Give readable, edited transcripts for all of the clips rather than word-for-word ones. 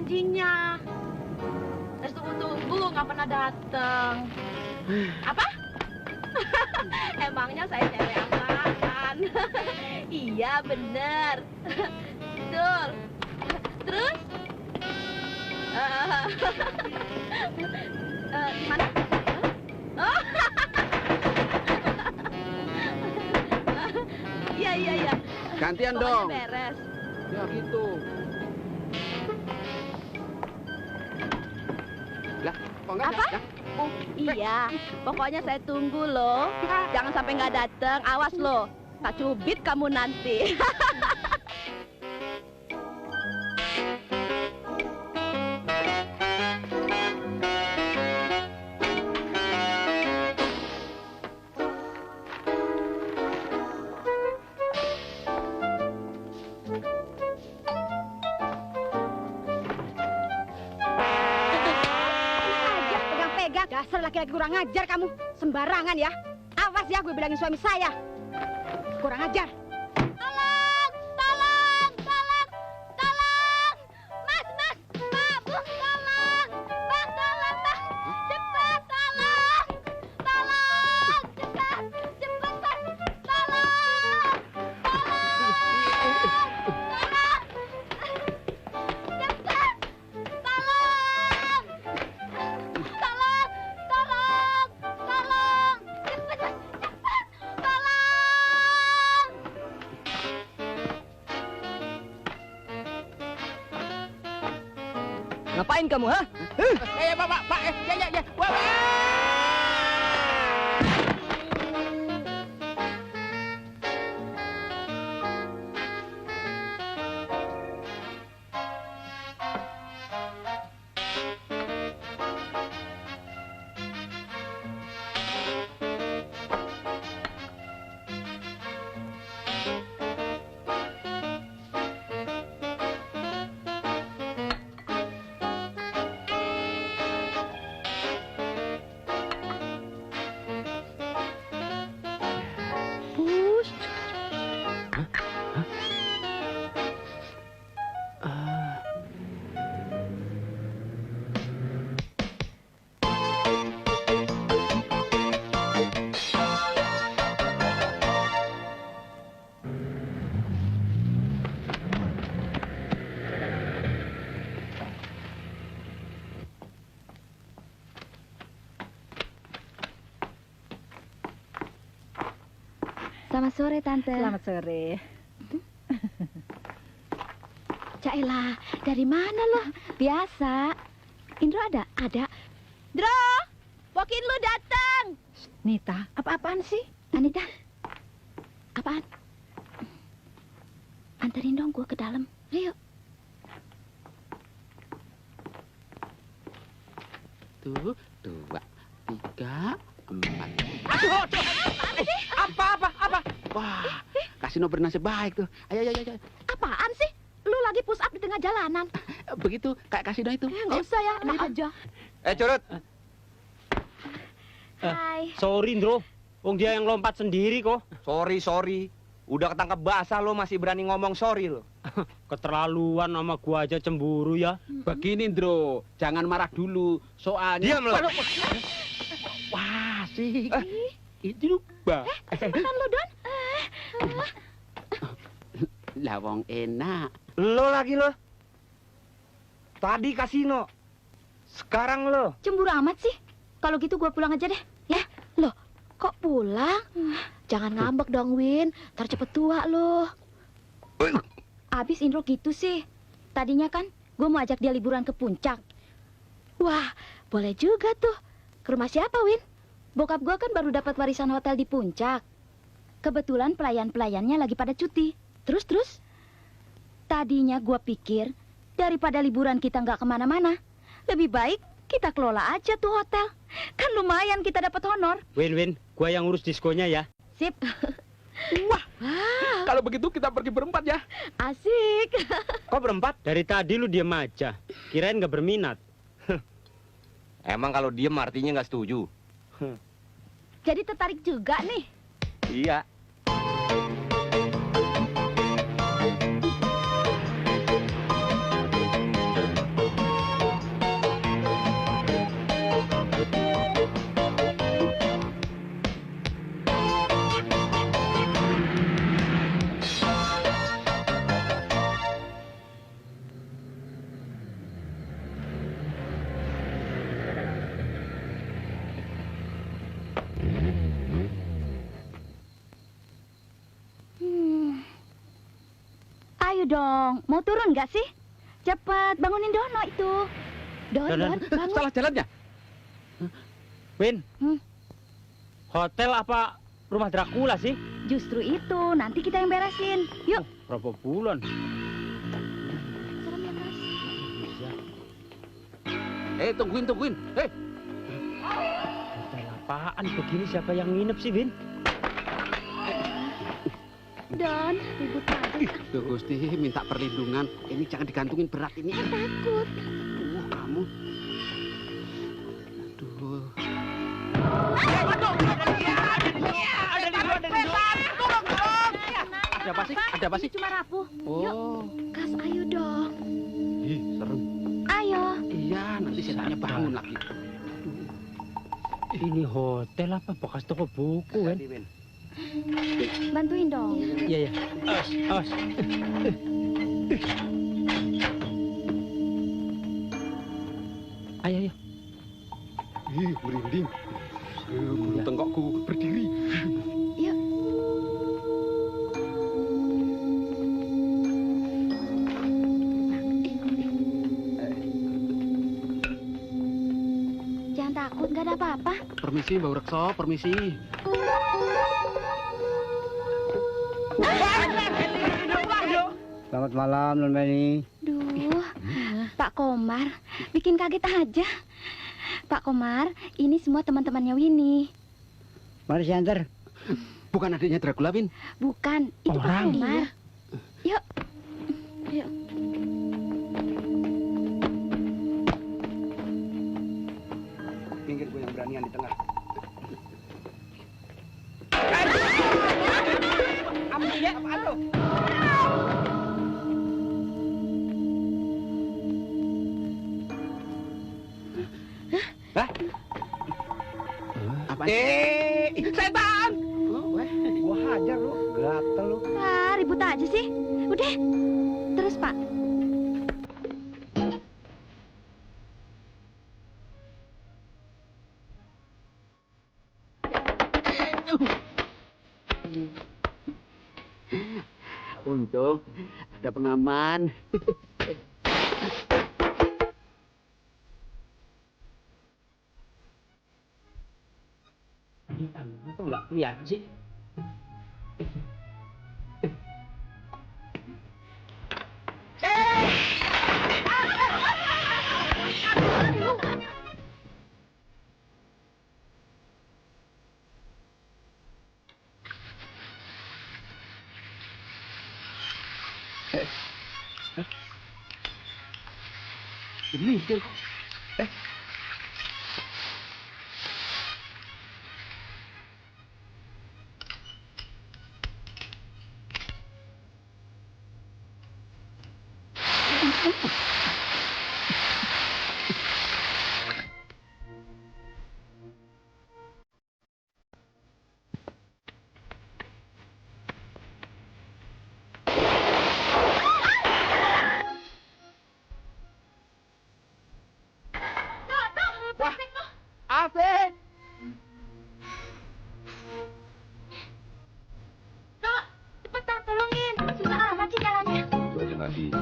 janjinya. Terus tunggu-tunggu nggak pernah datang. Apa? Emangnya saya cewek apaan? Iya bener. Betul. Terus? Gimana? Oh. Iya. Gantian Pokoknya dong. beres. Ya gitu. Lah, kok enggak? Apa? Ya? Oh, iya. Pokoknya saya tunggu loh. Jangan sampai nggak datang. Awas loh. Tak cubit kamu nanti. Dasar laki-laki kurang ajar kamu. Sembarangan ya. Awas ya, gue bilangin suami saya. Kurang ajar. Tolong! Tolong! Tolong! Tolong! Mas! Pak! Bu! Tolong! Bang! Tolong! Bang! Cepat! Tolong! Tolong! Cepat! Cepat! Bang! Tolong! Tolong! Tolong! Cepat! Tolong! Tolong! Tolong! Cepat! Cepat! Tolong! Ngapain kamu, ha? Pak, ya. Wah. Selamat sore, Tante. Selamat sore. Cailah, dari mana lo? Biasa. Indro ada? Ada. Dro, Pokin lu datang. Nita, apa-apaan sih? Anita, apaan? Anterin dong gue ke dalam. Ayo. Tuh, 2, 3, 4. Aduh, apa? Wah, kasino bernasib baik tuh. Ayo. Apaan sih? Lu lagi push up di tengah jalanan. Begitu kayak kasino itu. Nggak usah ya, enak aja. Curut. Hai. Sorry, Ndro. Wong dia yang lompat sendiri kok. Sorry. Udah ketangkep basah lo masih berani ngomong sorry lo. Keterlaluan sama gua aja cemburu ya. Begini, Ndro. Jangan marah dulu. Soalnya... Diam lo. Wah, sih. Itu Mbak. Cepetan lu, Don. Lah wong enak. Lo lagi lo. Tadi kasino. Sekarang lo. Cemburu amat sih. Kalau gitu gue pulang aja deh. Ya, loh, kok pulang? Jangan ngambek dong, Win. Ntar cepet tua lo. Abis Indro gitu sih. Tadinya kan gue mau ajak dia liburan ke puncak. Wah, boleh juga tuh. Ke rumah siapa, Win? Bokap gue kan baru dapat warisan hotel di puncak. Kebetulan pelayan-pelayannya lagi pada cuti. Terus? Tadinya gue pikir daripada liburan kita nggak kemana-mana, lebih baik kita kelola aja tuh hotel. Kan lumayan kita dapat honor. Win, gua yang urus diskonya ya. Sip. Wah, kalau begitu kita pergi berempat ya. Asik. Kok berempat? Dari tadi lu diem aja. Kirain nggak berminat. Emang kalau diem artinya nggak setuju? Jadi tertarik juga nih. Iya. ayo dong. Mau turun nggak sih? Cepat, bangunin Dono itu. Don, bangun. Salah jalannya. Win, Hmm. hotel apa rumah Dracula sih? Justru itu, nanti kita yang beresin. Yuk. Berapa bulan? Serem ya, Mas. Bisa. Tungguin. Hotel apaan begini, siapa yang nginep sih, Win? Don, ribut banget. Duh, Gusti, minta perlindungan. Ini jangan digantungin berat ini. Takut. Kamu. Aduh. Ada apa sih? Ini cuma rapuh. Yuk, Oh, Kas, ayo dong. ih, serem. Ayo. Iya, nanti setannya bangun lagi. Ini hotel apa bekas toko buku, Win? Bantuin dong. Iya. Awas. Ayo. Ih, merinding. Bulu tengkokku berdiri. Yuk. Jangan takut, nggak ada apa-apa. Permisi, Mbak Rekso, permisi. Selamat malam, Non Meni. Duh, Pak Komar, bikin kaget aja. Pak Komar, ini semua teman-temannya Winnie. Mari saya antar. Bukan adiknya Dracula, Win. Bukan, itu Pak Orang. Komar. Yuk. Yuk. Minggir gue yang beranian di tengah. Ambil ya, apaan lo? Apa? Setan! Gua hajar lu, gatel lu. Ah, ribut aja sih. Udah. Terus, Pak. Untung ada pengaman. Kok nggak kelihatan sih? Mikir kok. Afif! Cepetan, tolongin. Susah amat sih jalannya. Itu aja nggak bisa.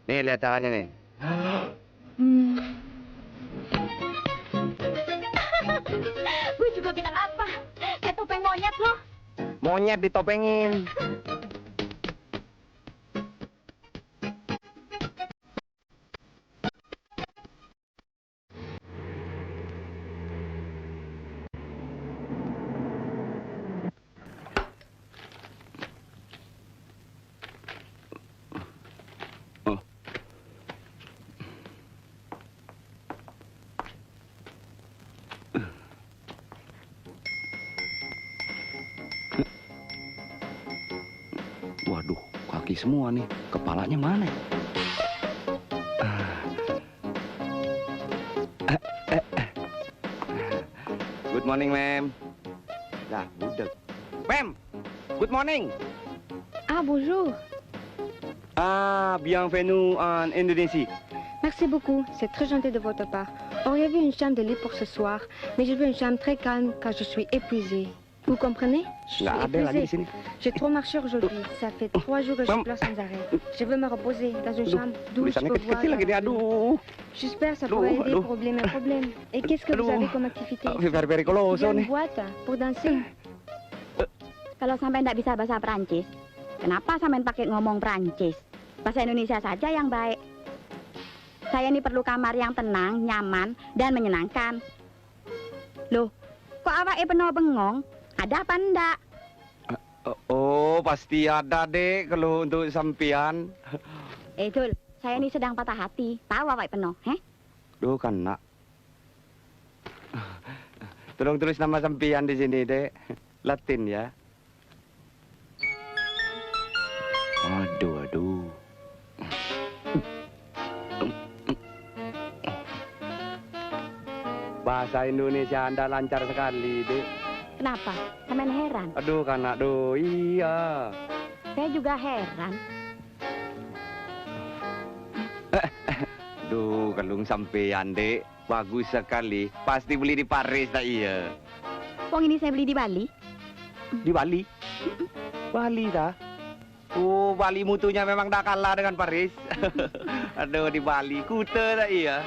Nih, lihat tangannya nih. Gue juga bilang apa? Kayak topeng monyet loh. Monyet ditopengin. Waduh, kaki semua nih. Kepalanya mana? Good morning, ma'am. Dah, budek. Ma'am, good morning. Ah, bonjour. Bienvenue en Indonésie. Merci beaucoup, c'est très gentil de votre part. Auriez-vous une chambre de lit pour ce soir? Mais je veux une chambre très calme car je suis épuisée. Vous comprenez? Je suis Nggak ada lagi di épuisée. sini. J'ai trop marché aujourd'hui. Ça fait 3 jours que je pleure sans arrêt. Je veux me reposer dans une chambre douce. Tulisannya Je peux voir kecil-kecil lagi nih, aduh. J'espère que ça Aduh, pourrait aider aduh. pour oublier mes problèmes. Et qu'est-ce que vous Aduh. avez comme activité? Very close Il y a nih. une boîte pour danser. Kalau sampai ndak bisa bahasa Perancis, kenapa sampai pakai ngomong Perancis? Bahasa Indonesia saja yang baik. Saya ini perlu kamar yang tenang, nyaman, dan menyenangkan. Loh, kok awake penuh bengong? Ada apa ndak? Oh, pasti ada, Dek, kalau untuk sampean. Dul, saya ini sedang patah hati. Tahu awake penuh, Duh, kan, nak. Tolong tulis nama sampean di sini, Dek. Latin ya. Aduh. Bahasa Indonesia Anda lancar sekali, Dek. Kenapa? Sampean heran. Aduh, kan, aduh, iya. Saya juga heran. Duh, kalung sampean, Dek. Bagus sekali. Pasti beli di Paris, tak iya? Wong ini saya beli di Bali. Di Bali? Bali, dah. Oh, Bali mutunya memang tak kalah dengan Paris. Aduh, di Bali. Kuta, tak iya?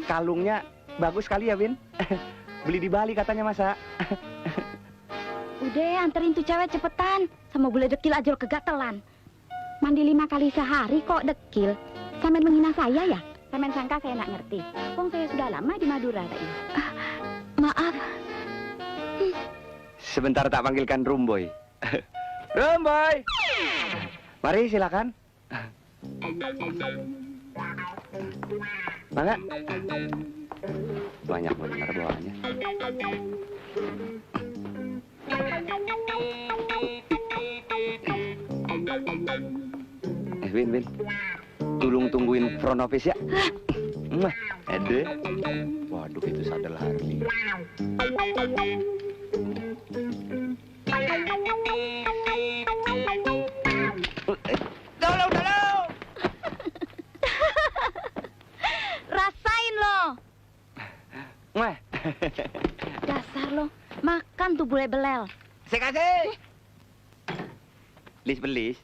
Kalungnya bagus sekali ya, Bin. Beli di Bali katanya, masa? Udah, anterin tuh cewek cepetan. Sama bule dekil aja lo kegatelan. Mandi 5 kali sehari kok dekil. Sampean menghina saya ya? Sampean sangka saya nggak ngerti. Wong saya sudah lama di Madura, tak iya? Maaf. Sebentar tak panggilkan Rumboy. Rumboy! Mari, silakan. Mangga. Banyak benar bawaannya. Win. Tolong tungguin front office ya. Ede. Waduh, itu sadel Harley. Tolong. Rasain lo. Wah. Dasar lo. Makan tuh bule belel. Saya kasih. Belis.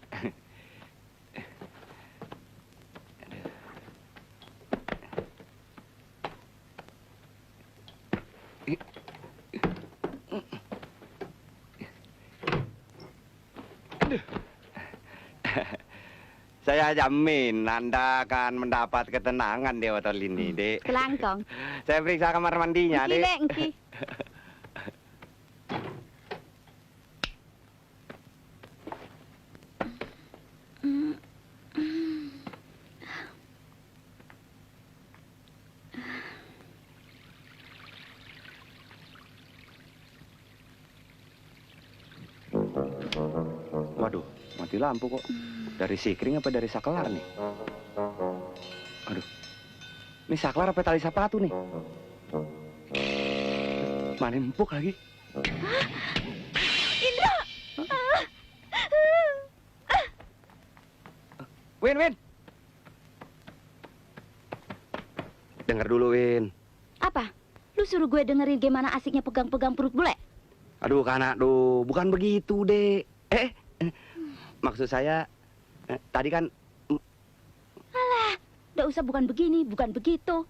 Saya jamin Anda akan mendapat ketenangan di hotel ini, Dek. Kelangkong. Saya periksa kamar mandinya, Dek. Engki. Waduh, mati lampu kok. Dari sikring apa dari saklar nih? Aduh. Ini saklar apa tali sepatu nih? Mana empuk lagi? Indra! Win. Dengar dulu, Win. Apa? Lu suruh gue dengerin gimana asiknya pegang-pegang perut bule? Aduh, kanak, bukan begitu, Dek. Maksud saya, tadi kan... Alah, udah usah bukan begini, bukan begitu.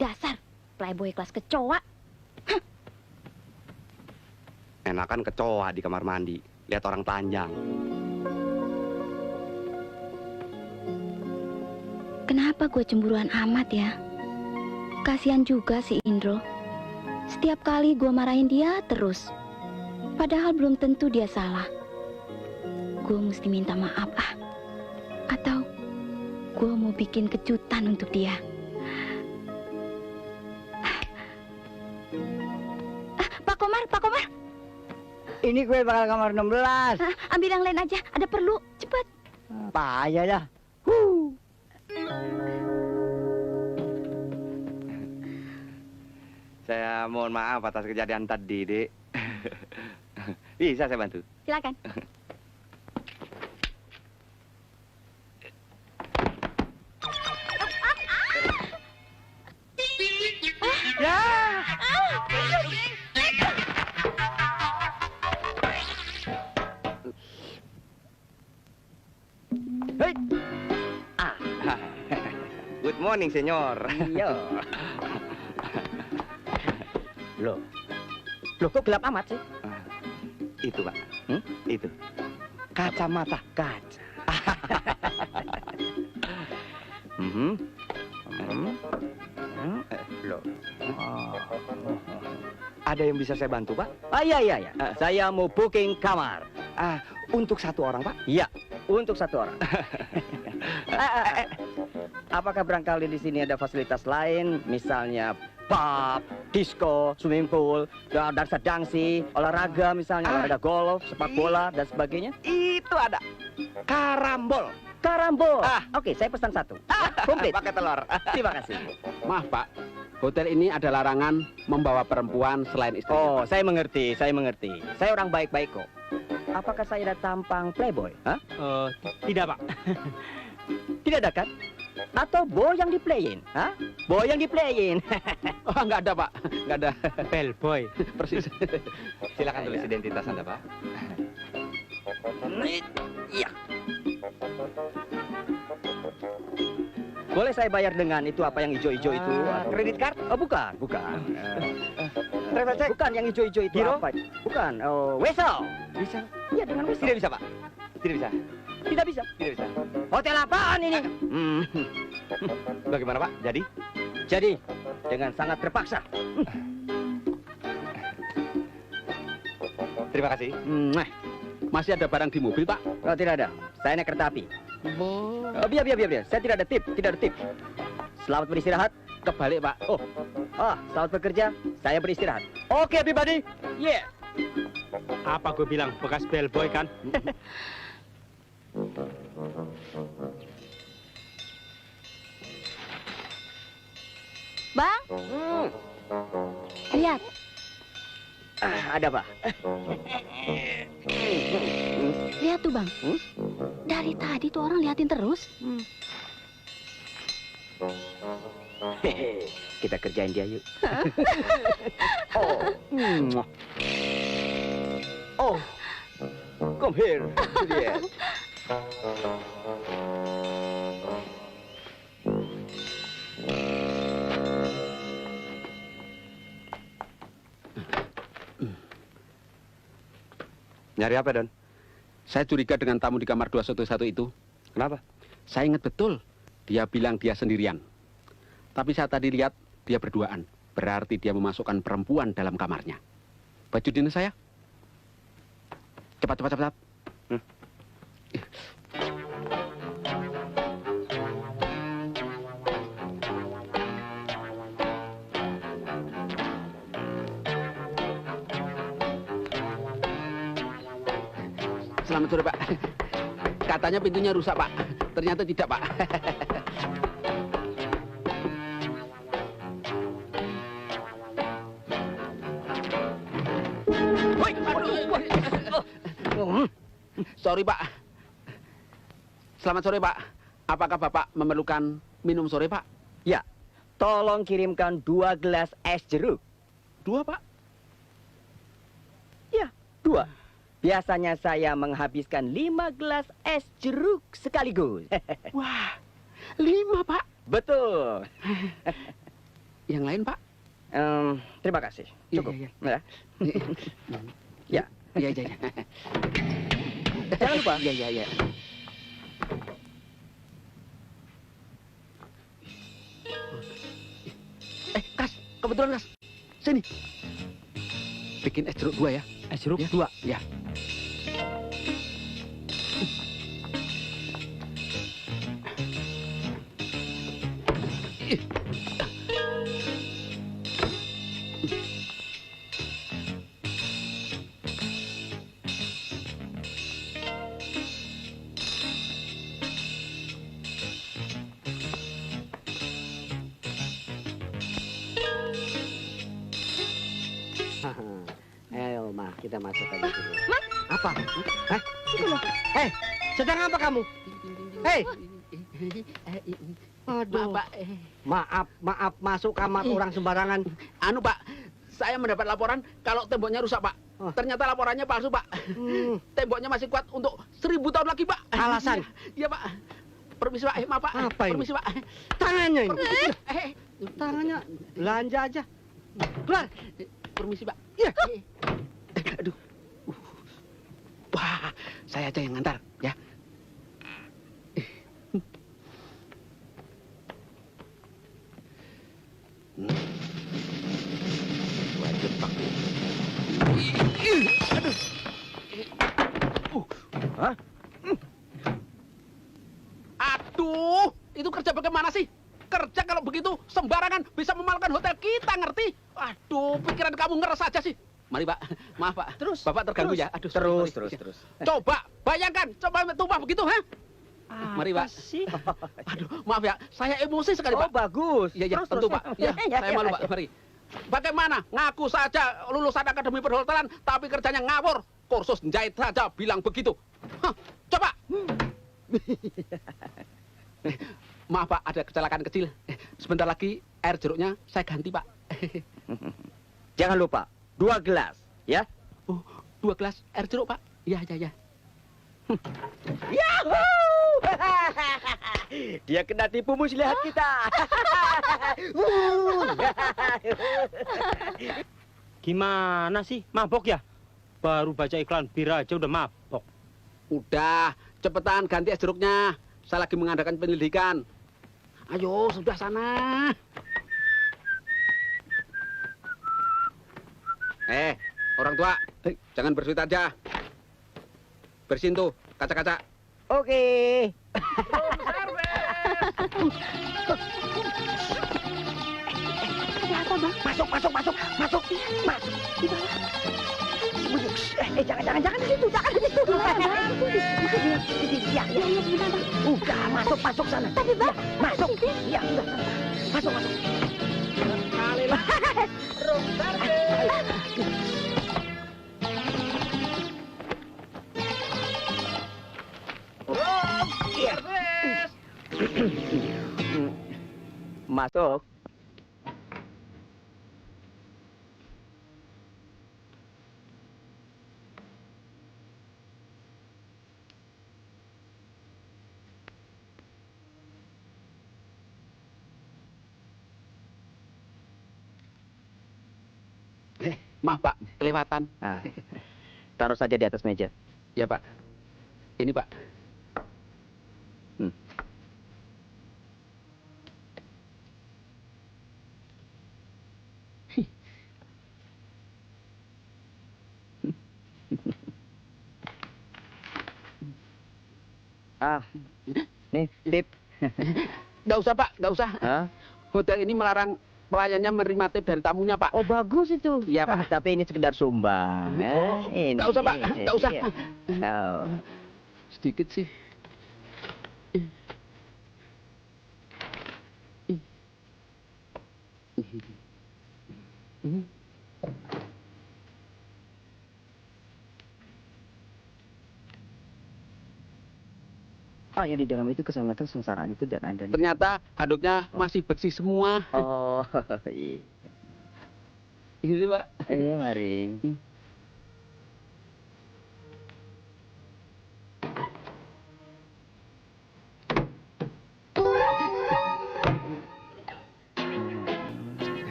Dasar, playboy kelas kecoa. Enakan kecoa di kamar mandi. Lihat orang telanjang. Kenapa gue cemburuan amat ya? Kasihan juga si Indro. Setiap kali gue marahin dia terus. Padahal belum tentu dia salah. Gue mesti minta maaf Atau gue mau bikin kejutan untuk dia. Pak Komar. Ini gue bakal kamar 16. Ambil yang lain aja, ada perlu. Cepat. Payah dah. Saya mohon maaf atas kejadian tadi, Dek. Bisa saya bantu? Silakan. morning, senyor. Iya. Loh kok gelap amat sih? Itu, Pak. Itu. Kacamata. Kaca. Loh. Ada yang bisa saya bantu, Pak? Iya. Saya mau booking kamar. Untuk satu orang, Pak? Iya, untuk satu orang. Apakah barangkali di sini ada fasilitas lain, misalnya pub, disco, swimming pool, dansa dangsi, olahraga misalnya, olahraga golf, sepak bola dan sebagainya? Itu ada. Karambol. Karambol. Oke, saya pesan satu. Komplit. Pakai telur. Terima kasih. Maaf, Pak. Hotel ini ada larangan membawa perempuan selain istri. Oh, saya mengerti. Saya orang baik-baik kok. Apakah saya ada tampang playboy? Hah? Tidak, Pak. Tidak ada kan? Atau boy yang diplayin? Hah? Boy yang diplayin. Oh, nggak ada, Pak. Nggak ada. Bellboy. Persis. Silakan tulis identitas Anda, Pak. Iya. Boleh saya bayar dengan itu apa yang hijau-hijau itu? Kredit card? Oh, bukan. Travel check? Bukan yang hijau-hijau itu Giro? apa? Bukan. Oh, wesel. Bisa. Iya, dengan wesel. Tidak bisa, Pak. Tidak bisa. Tidak bisa. Tidak bisa. Hotel apaan ini? Bagaimana, Pak? Jadi? Jadi, dengan sangat terpaksa. Terima kasih. Masih ada barang di mobil, Pak? Oh, tidak ada. Saya naik kereta api. Oh, biar. Saya tidak ada tip. Selamat beristirahat. Kebalik, Pak. Oh, selamat bekerja. Saya beristirahat. Oke, everybody. Yeah. Apa gue bilang, bekas bellboy kan? Bang, lihat. Ada apa? Lihat tuh, Bang. Dari tadi tuh orang liatin terus. Hehe, kita kerjain dia yuk. Come here. Yeah. Nyari apa, Don? Saya curiga dengan tamu di kamar 211 itu. Kenapa? Saya ingat betul. Dia bilang dia sendirian. Tapi saya tadi lihat dia berduaan. Berarti dia memasukkan perempuan dalam kamarnya. Baju dinas saya. Cepat. Selamat sore, Pak. Katanya pintunya rusak, Pak. Ternyata tidak, Pak. Sorry, Pak. Selamat sore, Pak. Apakah Bapak memerlukan minum sore, Pak? Ya, tolong kirimkan 2 gelas es jeruk. 2, Pak. Ya, 2. Biasanya saya menghabiskan 5 gelas es jeruk sekaligus. Wah, 5, Pak. Betul. Yang lain, Pak? Terima kasih. Cukup. Iya. Ya. Iya. Jangan lupa. Iya. Kas, kebetulan, Kas. Sini. Bikin es jeruk 2 ya. Es jeruk Ya. 2. Ya. Ayo, Ma, kita masuk aja dulu. Apa? Hah? Itu loh. Sedang apa kamu? Hei! Aduh. Pak. Maaf, masuk kamar orang sembarangan. Anu, Pak. Saya mendapat laporan kalau temboknya rusak, Pak. Ternyata laporannya palsu, Pak. Temboknya masih kuat untuk 1000 tahun lagi, Pak. Alasan? Iya, Pak. Permisi Pak, maaf Pak. Apa ini? Permisi Pak. Tangannya ini. Eh, Tangannya belanja aja. Keluar. permisi Pak. Iya. Aduh. Wah, saya aja yang ngantar ya. Wajib Pak. Aduh. Hah? Aduh, itu kerja bagaimana sih? Kerja kalau begitu sembarangan bisa memalukan hotel kita, ngerti? Aduh, pikiran kamu ngeres aja sih. Mari Pak, maaf Pak. Terus, Bapak terganggu terus. ya. Aduh, Terus. Coba, bayangkan, coba tumpah begitu, ha? Mari Pak. Sih. Aduh, maaf ya, saya emosi sekali Oh, Pak. bagus. Iya, Terus, tentu terus. Pak. Ya, saya malu Pak, mari. Bagaimana? Ngaku saja lulusan akademi perhotelan, tapi kerjanya ngawur. Kursus jahit saja bilang begitu. Hah, coba. Maaf Pak, ada kecelakaan kecil. Sebentar lagi air jeruknya saya ganti Pak. Jangan lupa, 2 gelas, ya. Oh, 2 gelas air jeruk Pak. Iya. Yahoo! Dia kena tipu muslihat kita. Gimana sih? Mabok ya? Baru baca iklan bir aja udah mabok. Udah, cepetan ganti es jeruknya. Saya lagi mengadakan penyelidikan. Ayo, sudah sana. Orang tua, jangan bersuit aja. Bersihin tuh kaca-kaca. Oke. Masuk. Jangan di situ. Ya. Udah, masuk sana. Tapi Bang, masuk. Ya, udah. Masuk. Kali lah. Room service. Iya. Masuk. Maaf Pak, kelewatan. Nah, taruh saja di atas meja. Ya Pak. Ini Pak. Nih, tip. Nggak usah Pak, nggak usah. Hah? Hotel ini melarang pelayannya menerima tip dari tamunya Pak. Oh, bagus itu. Iya, Pak. Tapi ini sekedar sumbang. Ini. Nggak usah Pak, nggak usah. Iya. Oh. Sedikit sih. Oh, yang di dalam itu keselamatan sengsaraan itu dan ada. Ternyata handuknya masih bersih semua. Oh, iya. Ini Pak. Iya, mari.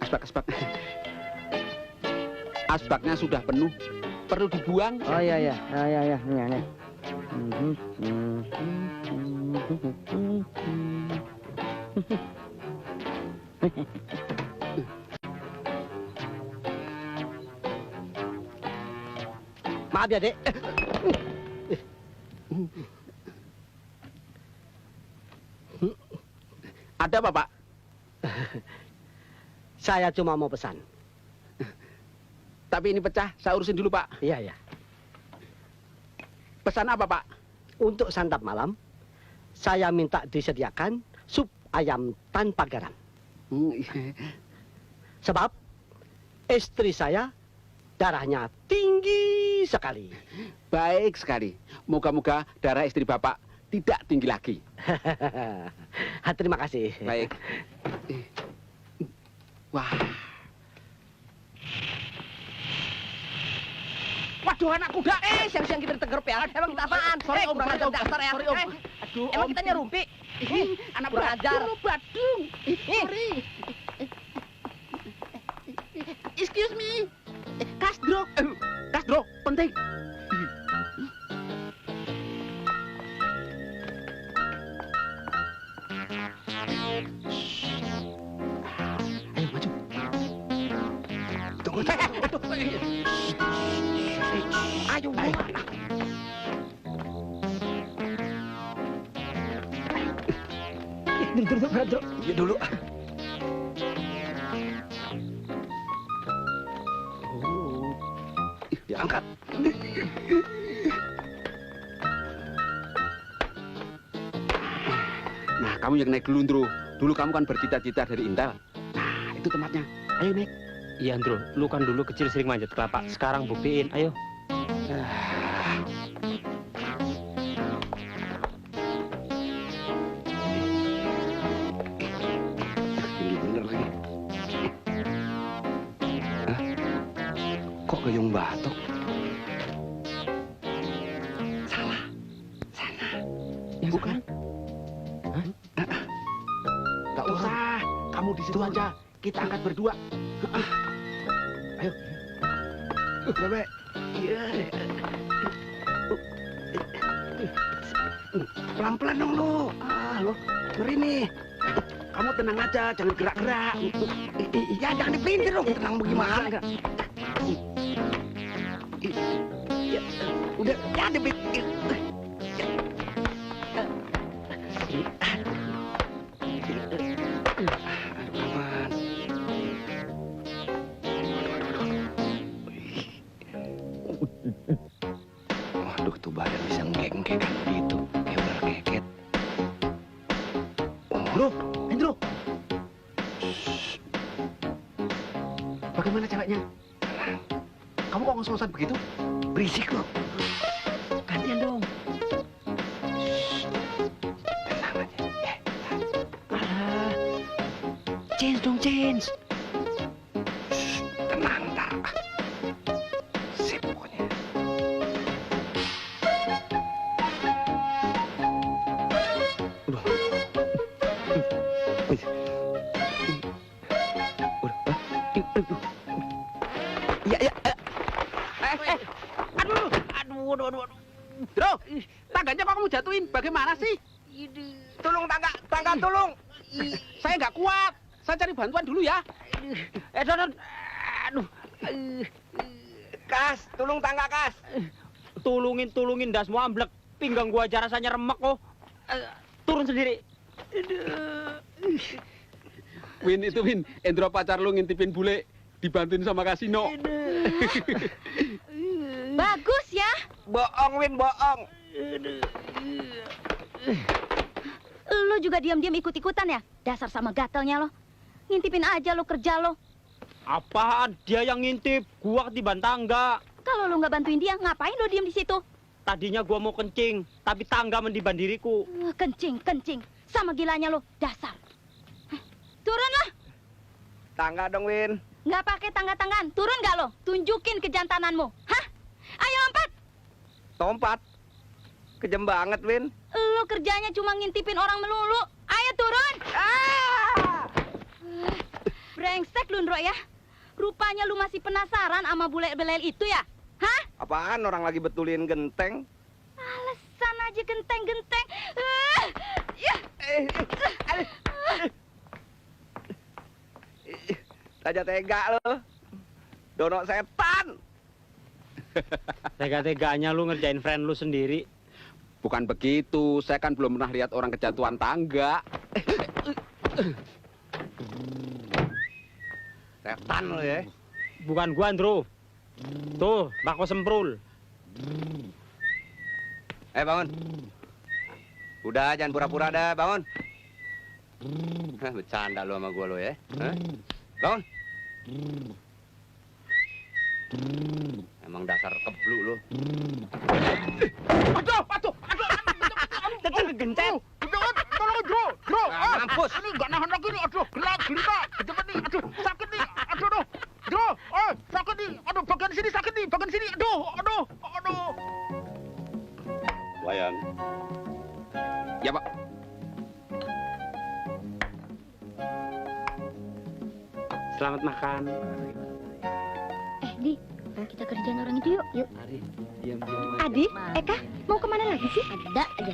Asbak. Asbaknya sudah penuh. Perlu dibuang. Oh, iya. Ini. Maaf ya, Dek. Ada apa Pak? Saya cuma mau pesan. Tapi ini pecah, saya urusin dulu Pak. Iya. Pesan apa Pak? Untuk santap malam, saya minta disediakan sup ayam tanpa garam. Sebab istri saya darahnya tinggi sekali. Baik sekali. Moga-moga darah istri Bapak tidak tinggi lagi. Terima kasih. Baik. Wah. Waduh, anak kuda. Siang-siang kita diteger ya. Emang kita apaan? Sorry, Om. Dasar ya. Sorry, Om. Aduh, Emang kita nyerumpi? anak belajar. Badung. Sorry. Excuse me. Kasdro. Kasdro, penting. Ayo maju. Tunggu. Ayo. Iya dulu. Diangkat. Nah, kamu yang naik dulu, Ndro. Dulu kamu kan bercita-cita dari Intel. Nah, itu tempatnya. Ayo naik. Iya, Andro. Lu kan dulu kecil sering manjat kelapa. Sekarang buktiin, ayo. Tinggi bener lagi. Hah? Kok gayung batok? Salah. Sana. Ya, bukan. Hah? Gak usah. Kamu di situ aja. Kita angkat berdua. Ayo. Bebe. Iya. Pelan-pelan dong lu. Lu ngeri nih. Kamu tenang aja, jangan gerak-gerak. Ya jangan dipelintir dong. Tenang bagaimana? Ya, udah, ya dipelintir. Aman. Waduh, tuh badan bisa ngek-ngek kan begitu. Kayak ular keket. Bro, Hendro. Bagaimana ceweknya? Kamu kok ngos-ngosan begitu? Berisik lu. Gantian dong. Tenang aja. Alah. Change dong, change. Tenang, ntar. Sip pokoknya. Udah. Ya, ya. Aduh. Bro, tangganya kok kamu jatuhin? Bagaimana sih? Tolong tangga tolong. Saya nggak kuat. Saya cari bantuan dulu ya. Don. Aduh. Kas, tolong tangga kas. Tulungin dah semua amblek. Pinggang gua aja rasanya remek kok. Turun sendiri. Win, itu Win. Endro pacar lu ngintipin bule. Dibantuin sama kasino. Bagus ya. Bohong, Win, bohong. Lu juga diam-diam ikut-ikutan ya? Dasar sama gatelnya lo. Ngintipin aja lo kerja lo. Apaan? Dia yang ngintip. Gua ketiban tangga. Kalau lo nggak bantuin dia, ngapain lo diam di situ? Tadinya gua mau kencing, tapi tangga mendiban diriku. Kencing. Sama gilanya lo, dasar. Turun lah. Tangga dong, Win. Nggak pakai tangga-tanggaan. Turun nggak lo? Tunjukin kejantananmu. Hah? Ayo lompat. Tompat. Kejem banget, Win. Lo kerjanya cuma ngintipin orang melulu. Ayo turun. Brengsek lu, Ndro ya. Rupanya lu masih penasaran sama bule belel itu ya? Hah? Apaan orang lagi betulin genteng? Alasan aja genteng-genteng. Tega lo. Dono setan. Tega-teganya lu ngerjain friend lu sendiri. Bukan begitu. Saya kan belum pernah lihat orang kejatuhan tangga. Setan lo ya. Bukan gua, Andro. Tuh, bako semprul. Bangun. Udah, jangan pura-pura dah, bangun. Bercanda lo sama gua lo ya. Hah? Bangun. Emang dasar keblu lo. Aduh. Gencet. Tolong, Bro. Mampus. Ini nggak nahan lagi nih. Aduh, gelita. Kejepit nih. Aduh, sakit nih. Aduh. Bro, sakit nih. Aduh, bagian sini sakit nih. Bagian sini. Aduh. Wayan. Ya selamat makan. Di, kita kerjain orang itu yuk. Yuk. Mari, diam-diam. Adi, Eka, mau kemana lagi sih? Ada aja.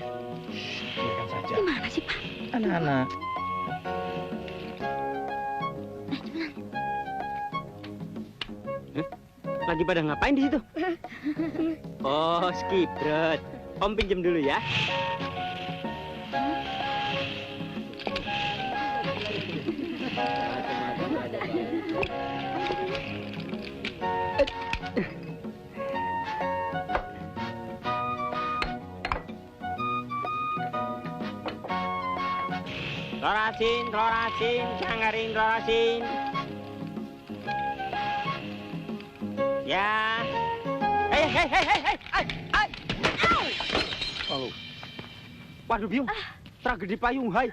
Biarkan saja. Gimana sih, Pak? Anak-anak. Lagi pada ngapain di situ? Oh, skibret. Om pinjem dulu ya. Telur asin, sanggaring telur asin. Ya. Hei. Oh. Waduh, Biung. Tragedi payung, hai.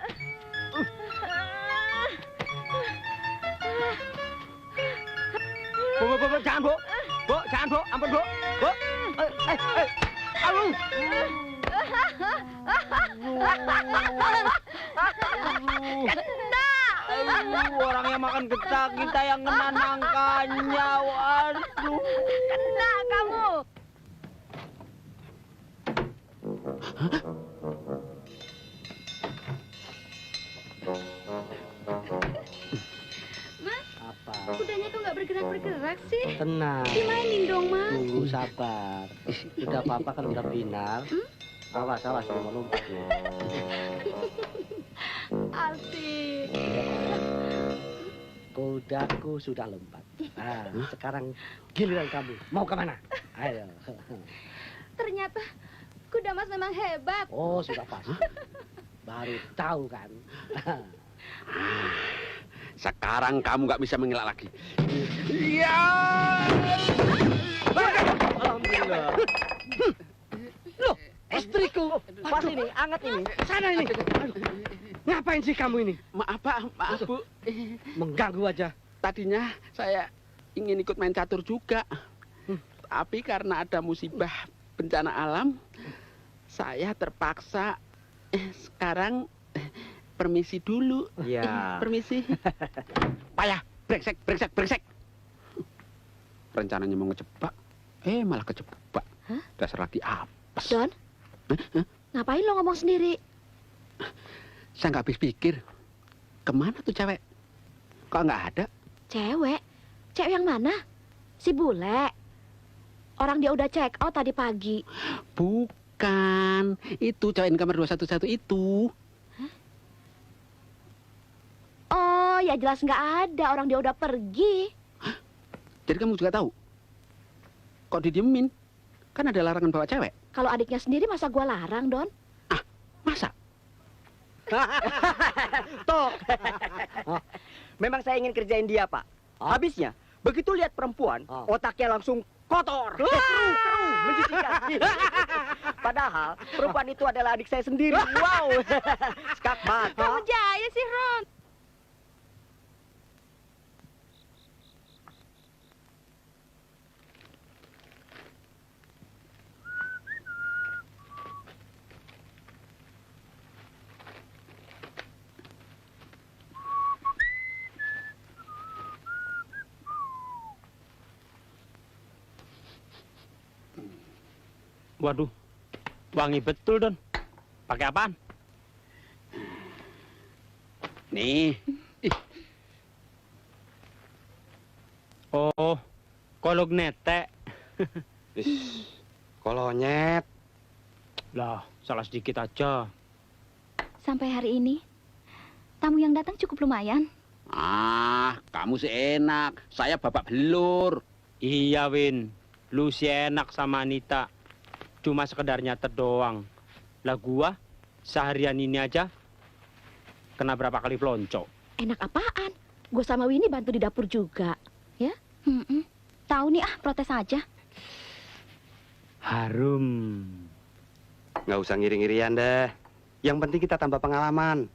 Bu, jangan, Bu. Bu, jangan, Bu. Ampun, Bu. Bu. Aduh. Orang yang makan getah, kita yang kena nangkanya. Waduh. Kena kamu. Apa? Kudanya kok nggak bergerak-bergerak sih? Tenang. Dimainin dong, Mas. Tunggu sabar. Udah apa-apa kan udah final. Awas, mau lompat ya. Asik. Kudaku sudah lompat. Nah, sekarang giliran kamu. Mau kemana? Ayo. Ternyata kuda Mas memang hebat. Oh, sudah pas. Baru tahu kan. Sekarang kamu nggak bisa mengelak lagi. Alhamdulillah. Loh, istriku. Pas ini, anget ini. Sana ini. Aduh. Ngapain sih kamu ini? Maaf Pak, maaf Bu. Mengganggu aja. Tadinya saya ingin ikut main catur juga. Tapi karena ada musibah bencana alam, saya terpaksa sekarang permisi dulu. Ya. Permisi. Payah, brengsek. Rencananya mau ngejebak, malah kejebak. Dasar lagi apes. Don, ngapain lo ngomong sendiri? Saya nggak habis pikir. Kemana tuh cewek? Kok nggak ada? Cewek? Cewek yang mana? Si bule? Orang dia udah check out tadi pagi. Bukan. Itu cewek di kamar 211 itu. Oh, ya jelas nggak ada. Orang dia udah pergi. Jadi kamu juga tahu? Kok didiemin? Kan ada larangan bawa cewek. Kalau adiknya sendiri masa gua larang, Don? Masa? Tok. Memang saya ingin kerjain dia, Pak. Habisnya, begitu lihat perempuan, otaknya langsung kotor. Keruh, menjijikan. Padahal, perempuan itu adalah adik saya sendiri. Wow. Skak banget. Kamu jaya sih, Ron. Waduh, wangi betul, Don. Pakai apaan? Nih. Oh, kolog netek. Kolonyet. Lah, salah sedikit aja. Sampai hari ini, tamu yang datang cukup lumayan. Kamu sih enak. Saya babak belur. Iya, Win. Lu sih enak sama Anita. Cuma sekedar nyatet doang. Lah gua seharian ini aja kena berapa kali pelonco. Enak apaan? Gue sama Winnie bantu di dapur juga. Ya? Tahu nih protes aja. Harum. Nggak usah ngiri-ngirian deh. Yang penting kita tambah pengalaman.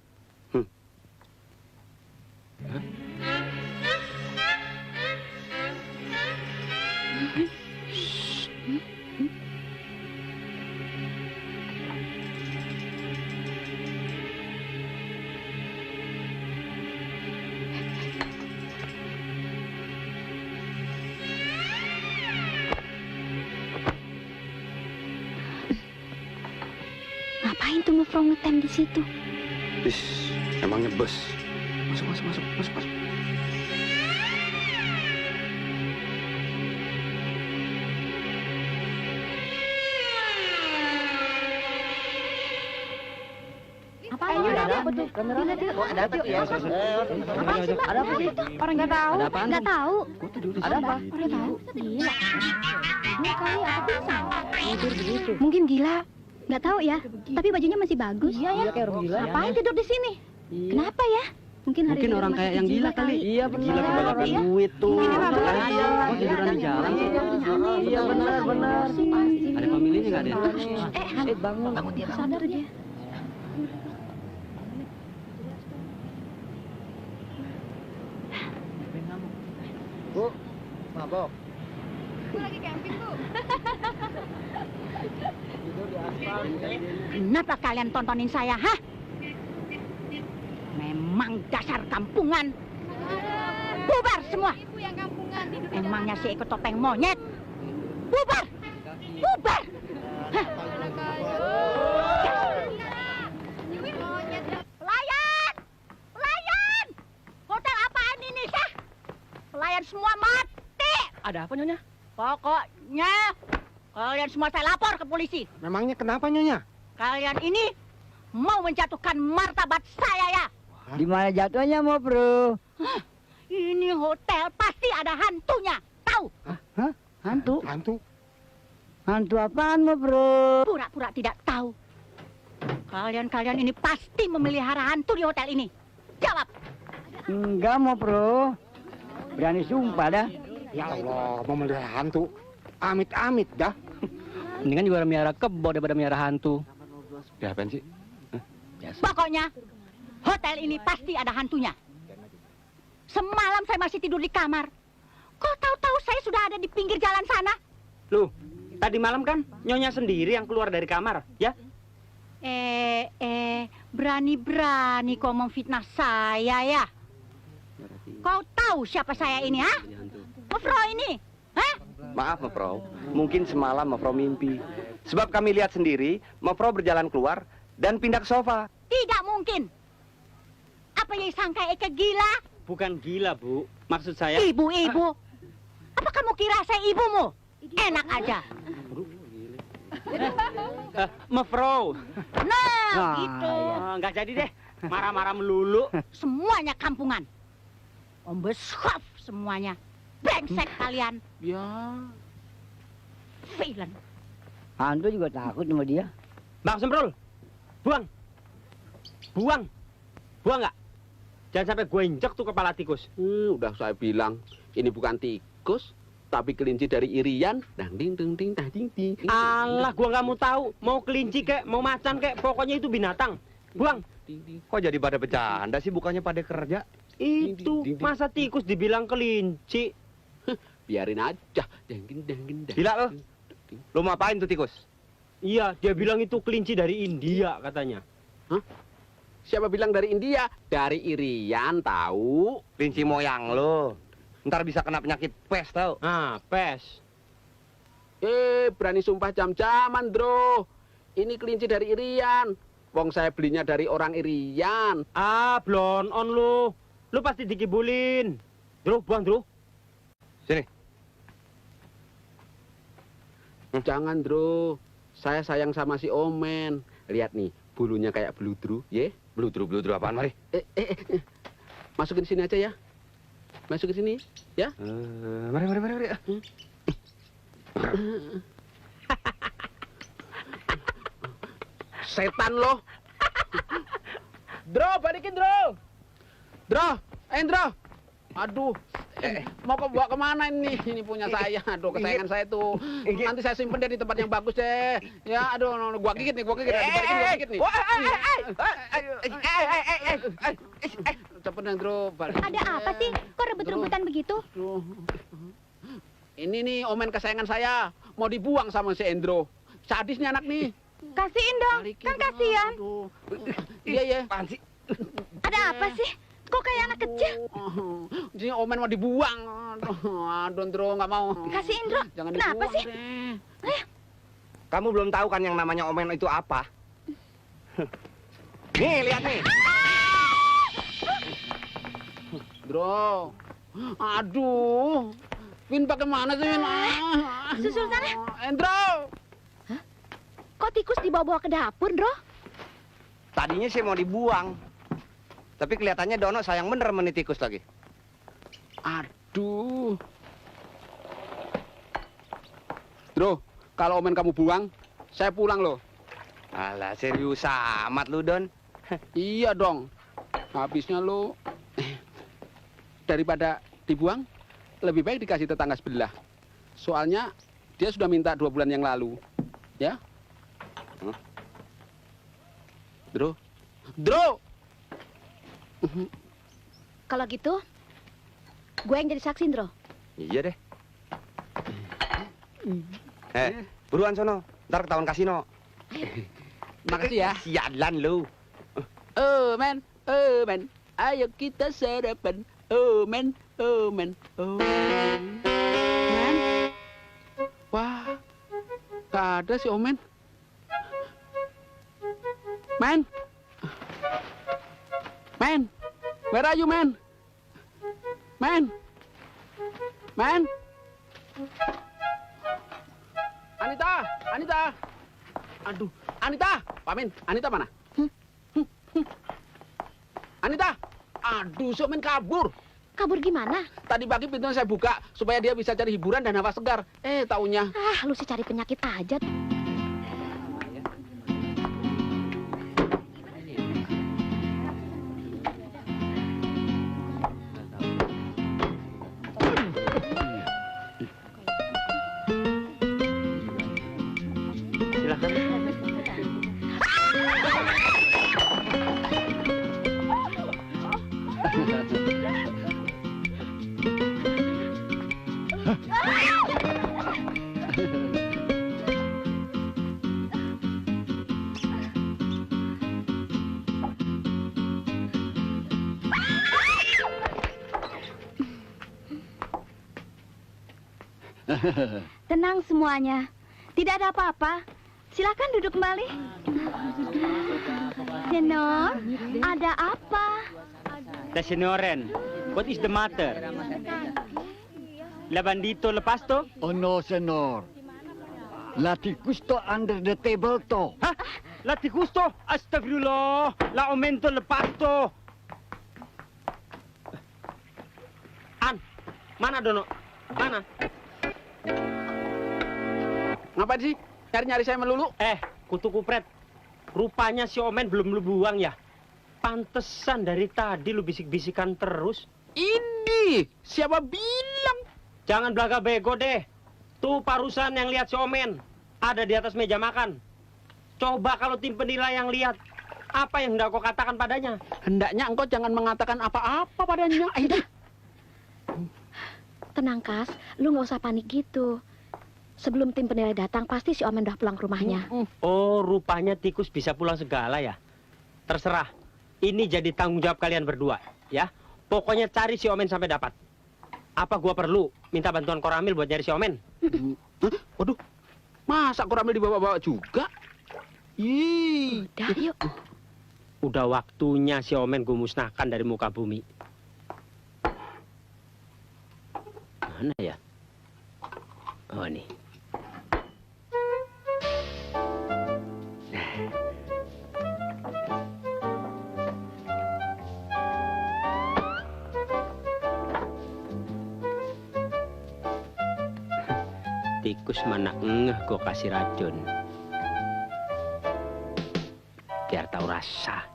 Ngapain tuh Mufro ngetem di situ? Is, emangnya bus. Masuk. Apaan? Ada apa tuh? Kamera tuh. Ada apa tuh ya? Apaan sih, Mbak? Ada apa sih? Orang nggak tahu. Ada apaan? Nggak tahu. Ada apa? Orang tahu. Gila. Dia kali apa pingsan? Mungkin gila. Nggak tahu ya. Tapi bajunya masih bagus. Iya ya. Kayak orang gila. Ngapain tidur di sini? Kenapa ya? Mungkin hari ini orang masih kayak yang kejiwa gila kali. Iya benar. Gila kebanyakan Iya. duit tuh. Ini mah benar. Iya. Oh, tiduran di jalan. Iya benar. Ada pemiliknya nggak ada? Bangun. Bangun dia, sadar dia. Bu, mabok. Kenapa kalian tontonin saya, hah? Memang dasar kampungan. Bubar semua. Emangnya si ikut topeng monyet. Bubar. Bubar. Hah? Pelayan. Pelayan. Hotel apaan ini, sah? Pelayan semua mati. Ada apa Nyonya? Pokoknya kalian semua saya lapor ke polisi. Memangnya kenapa Nyonya? Kalian ini mau menjatuhkan martabat saya ya. Di mana jatuhnya mau bro? Ini hotel pasti ada hantunya. Tahu? Hah? Hantu? Hantu? Hantu apaan mau bro? Pura-pura tidak tahu. Kalian ini pasti memelihara hantu di hotel ini. Jawab. Enggak mau bro. Berani sumpah dah. Ya Allah, mau melihara hantu. Amit-amit dah. Mendingan juga miara kebo daripada miara hantu. Ya apaan sih? Pokoknya hotel ini pasti ada hantunya. Semalam saya masih tidur di kamar. Kok tahu-tahu saya sudah ada di pinggir jalan sana? Loh, tadi malam kan Nyonya sendiri yang keluar dari kamar, ya? Berani-berani kau memfitnah saya ya? Kau tahu siapa saya ini, ha? Mufro ini, hah? Maaf Mafro, mungkin semalam Mafro mimpi. Sebab kami lihat sendiri, Mafro berjalan keluar dan pindah ke sofa. Tidak mungkin. Apa yang sangka Eke gila? Bukan gila, Bu. Maksud saya... Ibu-ibu. Apa kamu kira saya ibumu? Enak aja. Mafro. Nah, gitu. Nggak jadi deh. Marah-marah melulu. Semuanya kampungan. Om Beskov semuanya. Brengsek kalian. Ya. Villain. Hantu juga takut sama dia. Bang Semprul, buang. Buang. Buang nggak? Jangan sampai gue injek tuh kepala tikus. Udah saya bilang, ini bukan tikus, tapi kelinci dari Irian. Dang ding ding ding dang ding ding. Alah, gua nggak mau tahu. Mau kelinci kek, mau macan kek, pokoknya itu binatang. Buang. Kok jadi pada bercanda sih, bukannya pada kerja? Itu masa tikus dibilang kelinci? Biarin aja. Dang ding dang ding dang. Gila lo. Lo mau apain tuh tikus? Iya, dia bilang itu kelinci dari India katanya. Hah? Siapa bilang dari India? Dari Irian, tahu? Kelinci moyang lo. Ntar bisa kena penyakit pes tau. Ah, pes. Berani sumpah jam-jaman, Bro. Ini kelinci dari Irian. Wong saya belinya dari orang Irian. Ah, blon on lu. Lu pasti dikibulin. Dru, buang, Dru. Sini. Jangan, Bro. Saya sayang sama si Omen. Lihat nih, bulunya kayak beludru, ye? Bludru apaan, mari? Masukin sini aja ya. Masukin sini, ya. Mari. Setan loh. Dro, balikin, Dro. Dro, Dro. Aduh, mau bawa kemana ini? Ini punya saya. Aduh, kesayangan saya tuh. Nanti saya simpen deh di tempat yang bagus deh. Ya, aduh, gua gigit nih. Dibalikin, gua gigit nih. Cepet dong, Dro. Ada apa sih? Kok rebut-rebutan begitu? Aduh. Ini nih omen kesayangan saya. Mau dibuang sama si Endro. Sadis nih anak nih. Kasihin dong, Balikin, kan Dro. kasihan. Aduh. Iya. Apaan sih? Ada apa sih? Kok kayak anak kecil? Jadi omen mau dibuang. Aduh, Dro, nggak mau. Kasihin, Dro. Jangan Kenapa dibuang sih? deh. Kamu belum tahu kan yang namanya omen itu apa? Nih, lihat nih. Bro. Aduh. Vin pakai mana sih, Vin? Susul sana. Endro. Kok tikus dibawa-bawa ke dapur, Bro? Tadinya sih mau dibuang. Tapi kelihatannya Dono sayang bener sama nih tikus lagi. Aduh. Bro, kalau omen kamu buang, saya pulang loh. Alah, serius amat lu, Don. Iya dong. Habisnya lo daripada dibuang, lebih baik dikasih tetangga sebelah. Soalnya dia sudah minta 2 bulan yang lalu. Ya? Bro. Bro. Kalau gitu, gue yang jadi saksi, Bro. Iya deh. Buruan sono. Ntar ketahuan kasino. Makasih ya. Sialan lu. Oh, men. Oh, men. Ayo kita sarapan. Oh, men. Oh, men. Oh. Men. Wah. Gak ada si Omen. Men. Men. Where are you, man? Man. Man. Anita, Anita. Aduh, Anita. Pak Men, Anita mana? Anita. Aduh, si Omen kabur. Kabur gimana? Tadi pagi pintunya saya buka supaya dia bisa cari hiburan dan hawa segar. Taunya. Ah, lu sih cari penyakit aja. Tenang semuanya. Tidak ada apa-apa. Silakan duduk kembali. Senor, ada apa? The Senoren, what is the matter? La bandito lepas to? Oh no, senor. La tikus to under the table to. Hah? La tikus to? Astagfirullah. La aumento lepas to. An, mana Dono? Mana? Ngapain sih? Nyari-nyari saya melulu? Kutu kupret. Rupanya si Omen belum lu buang ya? Pantesan dari tadi lu bisik-bisikan terus. Ini siapa bilang? Jangan belaga bego deh. Tuh parusan yang lihat si Omen. Ada di atas meja makan. Coba kalau tim penilai yang lihat. Apa yang hendak kau katakan padanya? Hendaknya engkau jangan mengatakan apa-apa padanya. Aida. Tenang, Kas. Lu nggak usah panik gitu. Sebelum tim penilai datang, pasti si Omen udah pulang ke rumahnya. Oh, rupanya tikus bisa pulang segala ya? Terserah. Ini jadi tanggung jawab kalian berdua, ya. Pokoknya cari si Omen sampai dapat. Apa gua perlu minta bantuan Koramil buat nyari si Omen? Waduh, masa Koramil dibawa-bawa juga? Ih. Udah, yuk. Udah waktunya si Omen gue musnahkan dari muka bumi. Mana ya? Oh, nih. Tikus mana ngeh gue kasih racun. Biar tahu rasa.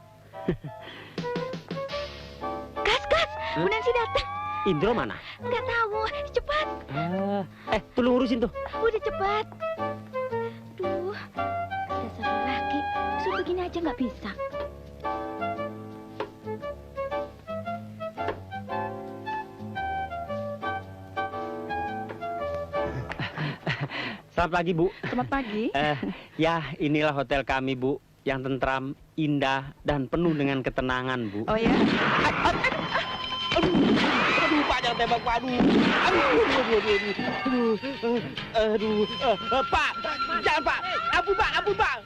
Kas, Bu Nancy datang. Indro mana? Nggak tahu, cepat. Tolong urusin tuh. Udah cepat. Duh, dasar laki. Suruh begini aja nggak bisa. Selamat pagi, Bu. Selamat pagi. Ya, inilah hotel kami, Bu. Yang tentram, indah, dan penuh dengan ketenangan, Bu. Oh ya? Aduh, Pak, jangan jangan tembak Pak. Aduh. Pak, jangan Pak. Ampun Pak.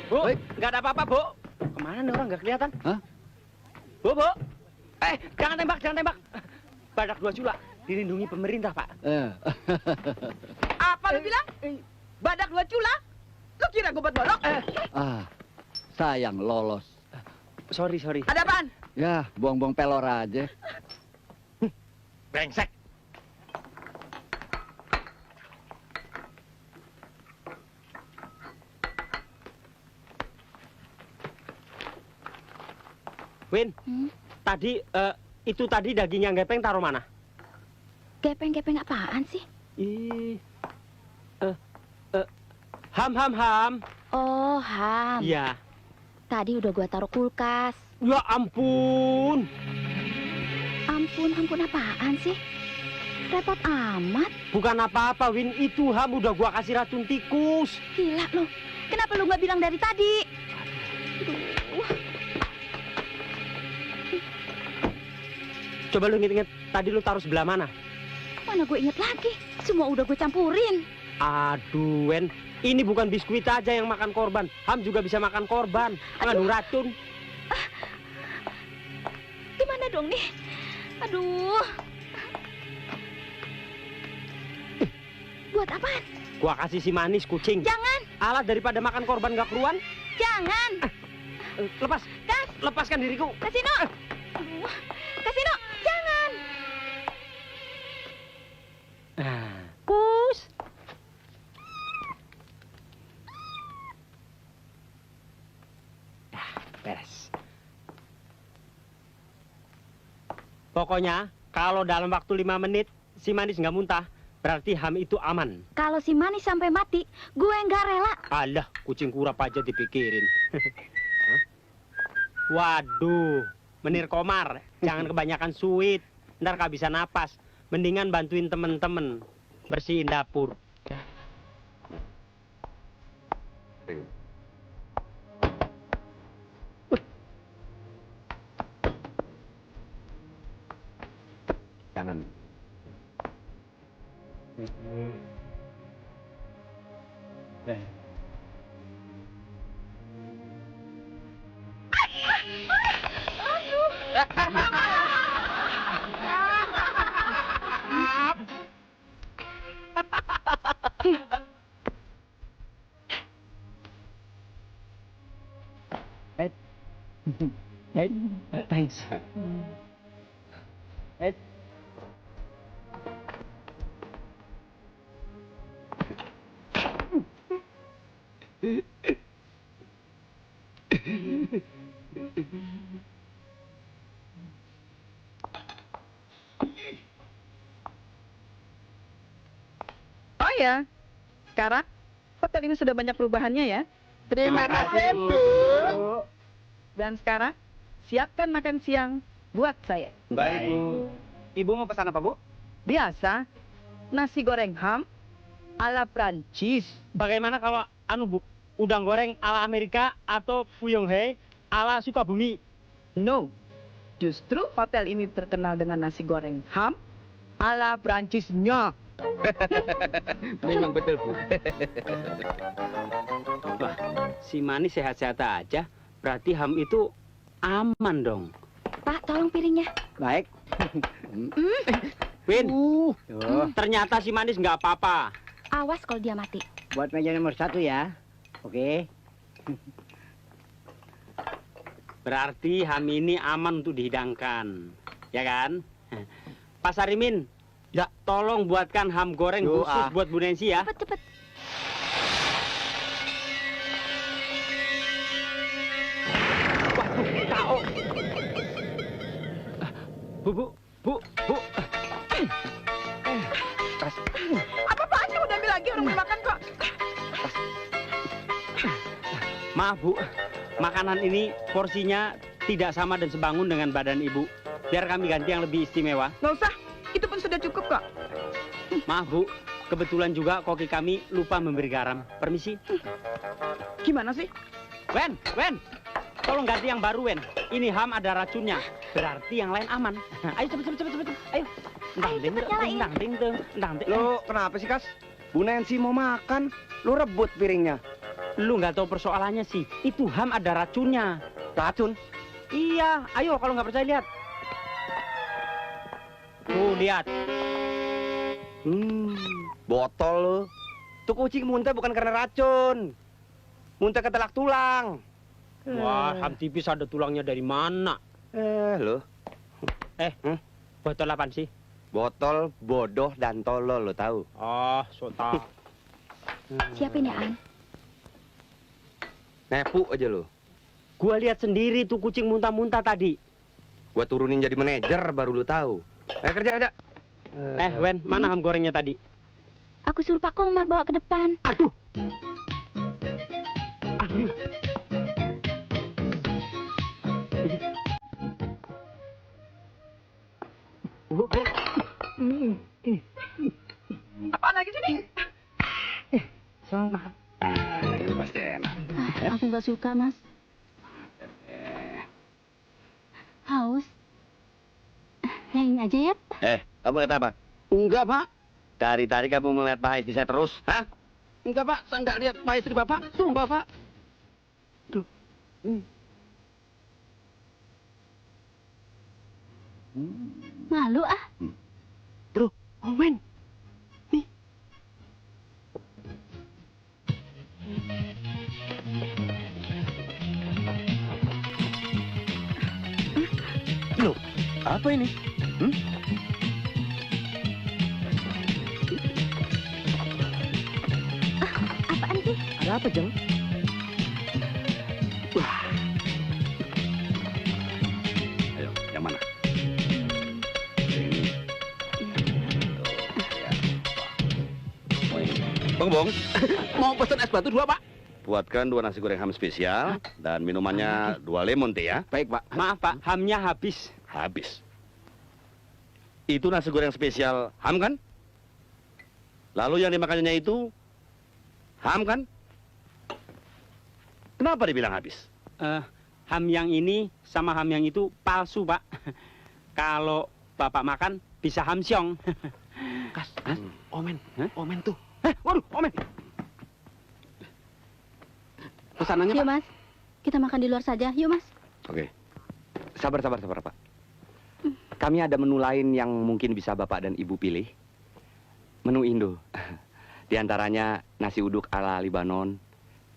Bu, nggak ada apa-apa, Bu. Kemana nih orang nggak kelihatan? Hah? Bu. Jangan tembak. Badak 2 cula, dilindungi pemerintah, Pak. Apa lu bilang? Badak 2 cula? Lu kira gue buat bodoh? Sayang lolos. Sorry. Ada apaan? Ya, buang-buang pelor aja. Brengsek. Win, itu tadi daging yang gepeng taruh mana? Gepeng apaan sih? Ham. Oh, ham. Iya. Tadi udah gua taruh kulkas. Ya ampun. Ampun apaan sih? Repot amat. Bukan apa-apa, Win. Itu ham udah gua kasih racun tikus. Gila lo. Kenapa lu nggak bilang dari tadi? Coba lu inget-inget, tadi lu taruh sebelah mana? Mana gue inget lagi. Semua udah gue campurin. Aduh, Wen. Ini bukan biskuit aja yang makan korban. Ham juga bisa makan korban. Mengandung racun. Gimana dong nih? Aduh. Buat apaan? Gua kasih si manis kucing. Jangan. Alat daripada makan korban gak keruan. Jangan. Lepas. Lepaskan diriku. Kasino. Aduh. Kasino, jangan. Kus. Beres. Pokoknya, kalau dalam waktu 5 menit si manis nggak muntah, berarti ham itu aman. Kalau si manis sampai mati, gue nggak rela. Alah, kucing kurap aja dipikirin. Waduh, Menir Komar, jangan kebanyakan sweet. Ntar gak bisa napas. Mendingan bantuin temen-temen bersihin dapur. Jangan. Thanks. Oh ya, sekarang hotel ini sudah banyak perubahannya ya. Terima kasih, Bu. Dan sekarang, siapkan makan siang buat saya. Baik, Bu. Ibu mau pesan apa, Bu? Biasa, nasi goreng ham ala Prancis. Bagaimana kalau Bu, udang goreng ala Amerika atau Fuyong Hei ala Sukabumi? No, justru hotel ini terkenal dengan nasi goreng ham ala Prancisnya. Memang betul, Bu. Wah, si manis sehat-sehat aja. Berarti ham itu aman dong. Pak, tolong piringnya. Baik. Win, ternyata si manis nggak apa-apa. Awas kalau dia mati. Buat meja nomor 1 ya. Oke. Berarti ham ini aman untuk dihidangkan. Ya kan? Pak Sarimin, ya, tolong buatkan ham goreng khusus buat Bu Nancy ya. Cepet. Waduh, KO. Bu. Apa-apaan kamu udah ambil lagi orang mau makan kok? Maaf, Bu. Makanan ini porsinya tidak sama dan sebangun dengan badan Ibu. Biar kami ganti yang lebih istimewa. Nggak usah, itu pun sudah cukup kok. Maaf, Bu. Kebetulan juga koki kami lupa memberi garam. Permisi. Gimana sih? Wen. tolong ganti yang baru, Wen. Ini Ham ada racunnya. Berarti yang lain aman. Ayo cepet. Ayo. Ndang ding. Lo kenapa sih, Kas? Bu Nancy mau makan, lo rebut piringnya. Lu nggak tahu persoalannya sih. Itu Ham ada racunnya. Racun? Iya, ayo kalau nggak percaya lihat. Tuh, lihat. Botol lo. Tuh kucing muntah bukan karena racun. Muntah ketelak tulang. Wah, Ham tipis ada tulangnya dari mana? Lo. Botol apaan sih? Botol bodoh dan tolol, lo tahu? Oh, so tau. Siapa ini, An? Nepu aja lo. Gua lihat sendiri tuh kucing muntah-muntah tadi. Gua turunin jadi manajer baru lo tahu. Kerja. Wen, mana Ham gorengnya tadi? Aku suruh Pak Komar bawa ke depan. Aduh. Apaan lagi sini? Ini pasti enak. Aku nggak suka, Mas. Haus. Yang ini aja ya. Kamu kata apa? Enggak, Pak. Dari tadi kamu melihat Pak istri saya terus, hah? Enggak, Pak. Saya enggak lihat Pak istri Bapak. Sumpah, Pak. Duh. Malu ah. Bro, Owen. Nih. Loh, apa ini? Apaan sih? Ada apa, Jeng? Ayo, yang mana? Ini. Bong. Mau pesen es batu 2, Pak? Buatkan 2 nasi goreng ham spesial dan minumannya 2 lemon tea ya. Baik, Pak. Maaf, Pak. Hamnya habis. Habis. Itu nasi goreng spesial ham kan? Lalu yang dimakannya itu ham kan? Kenapa dibilang habis? Ham yang ini sama ham yang itu palsu, Pak. Kalau Bapak makan bisa hamsyong. Kas, Omen. Omen tuh. Waduh, Omen. Pesanannya, Yuk, Pak. Mas. Kita makan di luar saja. Yuk, Mas. Oke. Sabar, Pak. Kami ada menu lain yang mungkin bisa Bapak dan Ibu pilih. Menu Indo. Di antaranya nasi uduk ala Libanon,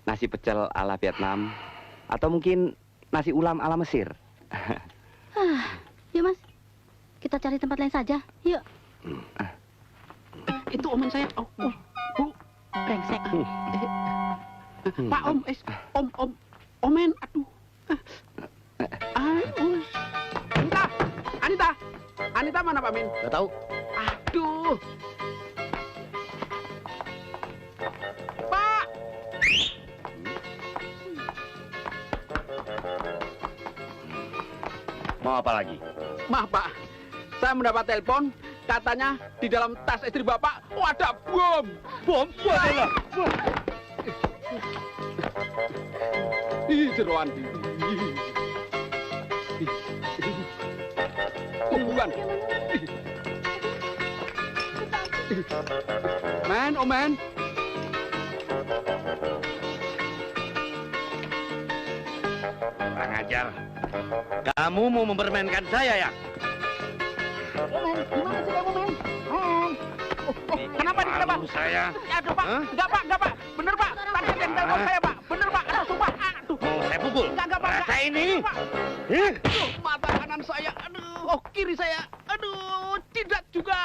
nasi pecel ala Vietnam, atau mungkin nasi ulam ala Mesir. Yuk, Mas. Kita cari tempat lain saja. Yuk. Itu Omen saya. Brengsek. Pak, Omen, aduh. Anita mana Pak Min? Gak tahu. Aduh. Pak. Mau apa lagi? Maaf Pak, saya mendapat telepon. Katanya di dalam tas istri Bapak, ada bom. Bom? Waduh. Ih, jeroan. Bukan. Omen. Kurang ajar. Kamu mau mempermainkan saya ya? Omen, gimana sih kamu, Men? Kenapa nih, kenapa? Saya. Aduh, Pak. Enggak, Pak. Bener, Pak. Tadi ada yang telepon saya, Pak. Bener, Pak. Aduh, sumpah. Aduh. Mau saya pukul? Enggak, Pak. Rasa ini. Aduh, mata kanan saya. Aduh, kiri saya. Aduh, tidak juga.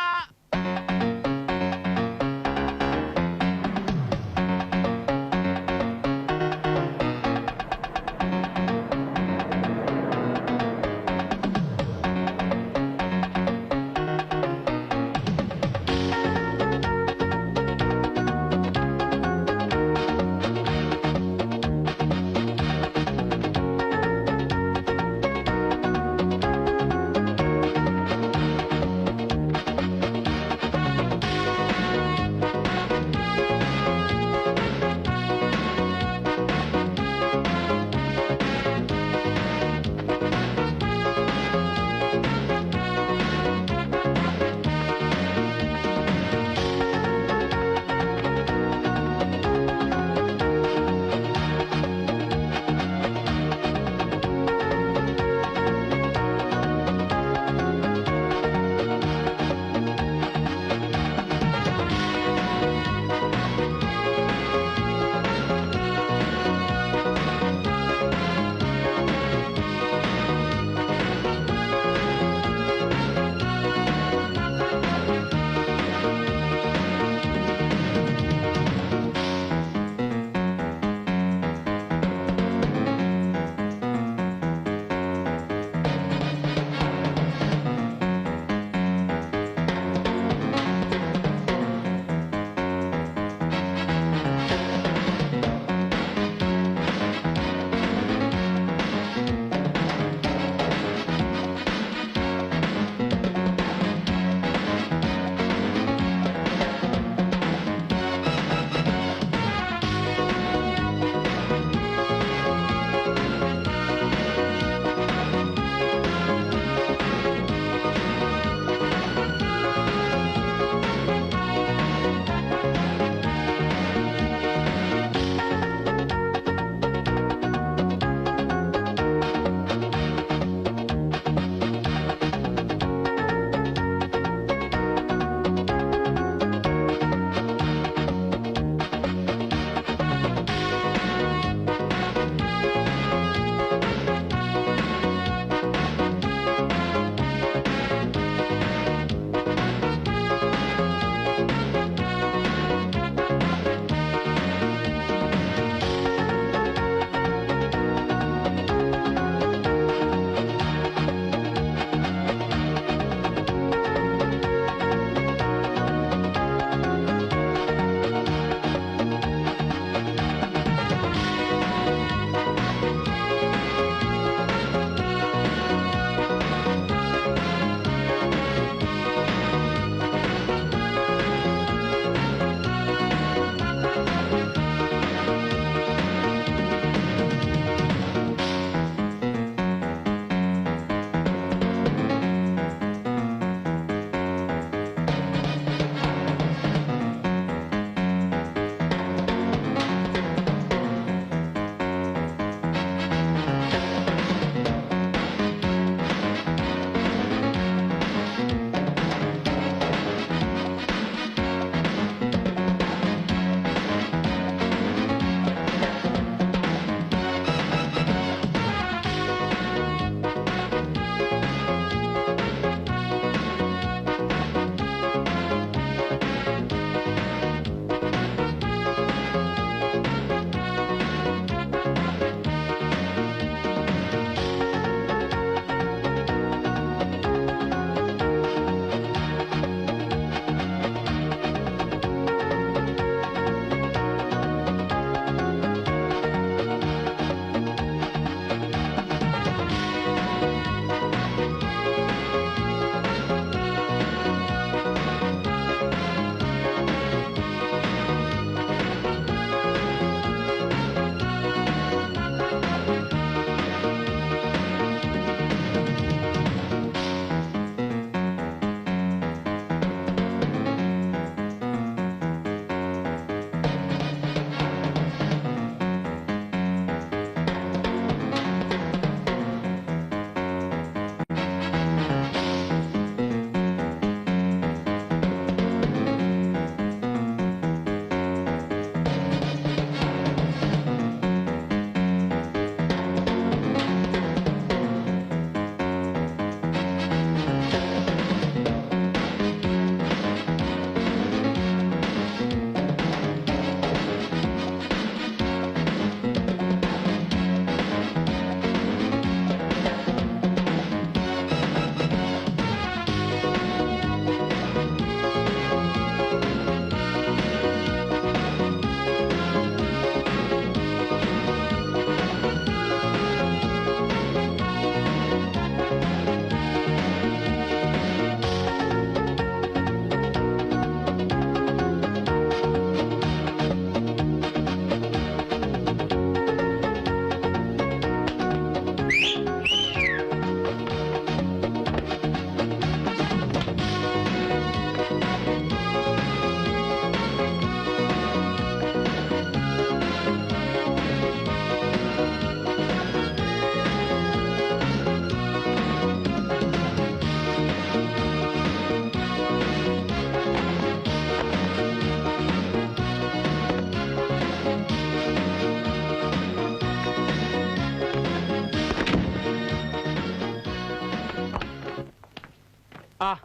Ah,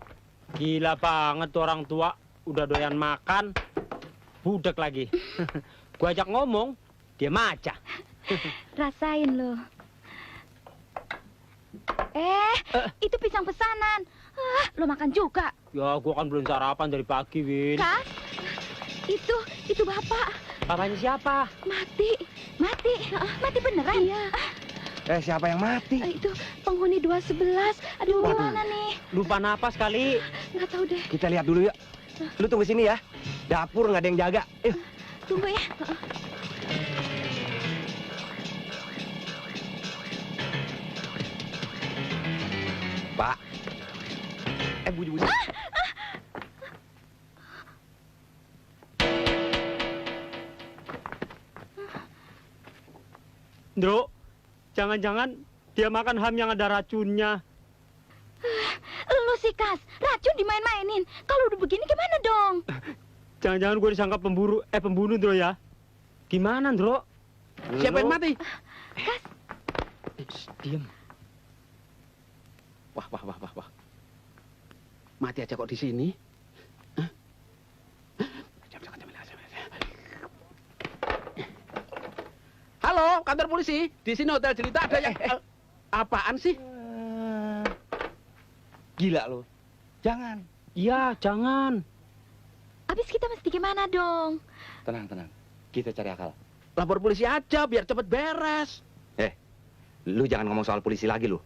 gila banget tuh orang tua. Udah doyan makan, budek lagi. Gua ajak ngomong, dia aja. Rasain lo. Itu pisang pesanan. Lo makan juga. Ya, gua kan belum sarapan dari pagi, Win. Kas, itu bapak. Bapaknya siapa? Mati beneran. Iya. Siapa yang mati? Itu penghuni 211. Aduh, gimana nih? Lupa napas kali. Nggak tahu deh. Kita lihat dulu yuk. Lu tunggu sini ya. Dapur nggak ada yang jaga. Yuk. Tunggu ya. Pak. Bunyi-bunyi. Ndro, jangan-jangan dia makan ham yang ada racunnya. Lu sih, Kas. Racun dimain-mainin. Kalau udah begini gimana dong? Jangan-jangan gue disangka pembunuh, Ndro ya. Gimana, Ndro? Siapa yang mati? Kas. Diam. Wah. Mati aja kok di sini? Hah? Jangan. Halo, kantor polisi. Di sini Hotel Jelita ada yang... apaan sih? Gila lo. Jangan. Iya, jangan. Habis kita mesti gimana dong? Tenang. Kita cari akal. Lapor polisi aja biar cepet beres. Lu jangan ngomong soal polisi lagi lu.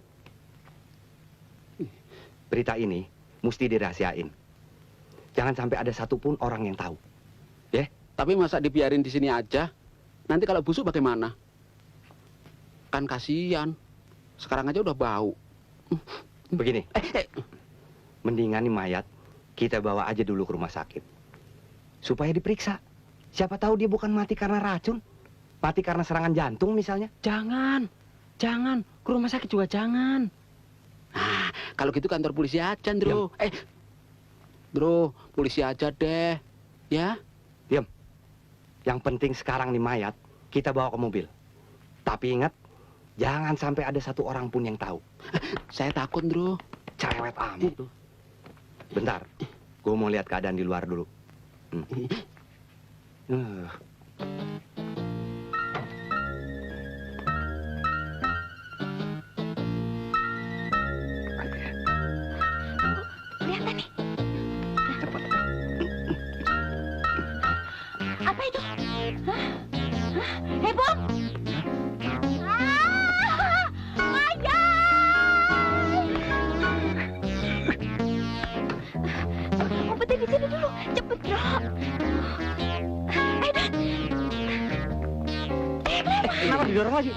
Berita ini mesti dirahasiain. Jangan sampai ada satupun orang yang tahu. Tapi masa dibiarin di sini aja? Nanti kalau busuk bagaimana? Kan kasihan. Sekarang aja udah bau. Begini. Mendingan nih mayat kita bawa aja dulu ke rumah sakit. Supaya diperiksa. Siapa tahu dia bukan mati karena racun. Mati karena serangan jantung misalnya. Jangan. Ke rumah sakit juga jangan. Nah, kalau gitu kantor polisi aja, Ndro. Ndro, polisi aja deh. Ya? Diam. Yang penting sekarang nih mayat kita bawa ke mobil. Tapi ingat, jangan sampai ada satu orang pun yang tahu. Saya takut, Ndro. Cerewet amat tuh. Bentar, gue mau lihat keadaan di luar dulu. Lihat nih. Apa itu? Hei, Bob! Umpetin di sini dulu, cepet, Bro. Ayo, Dan. Kenapa didorong lagi?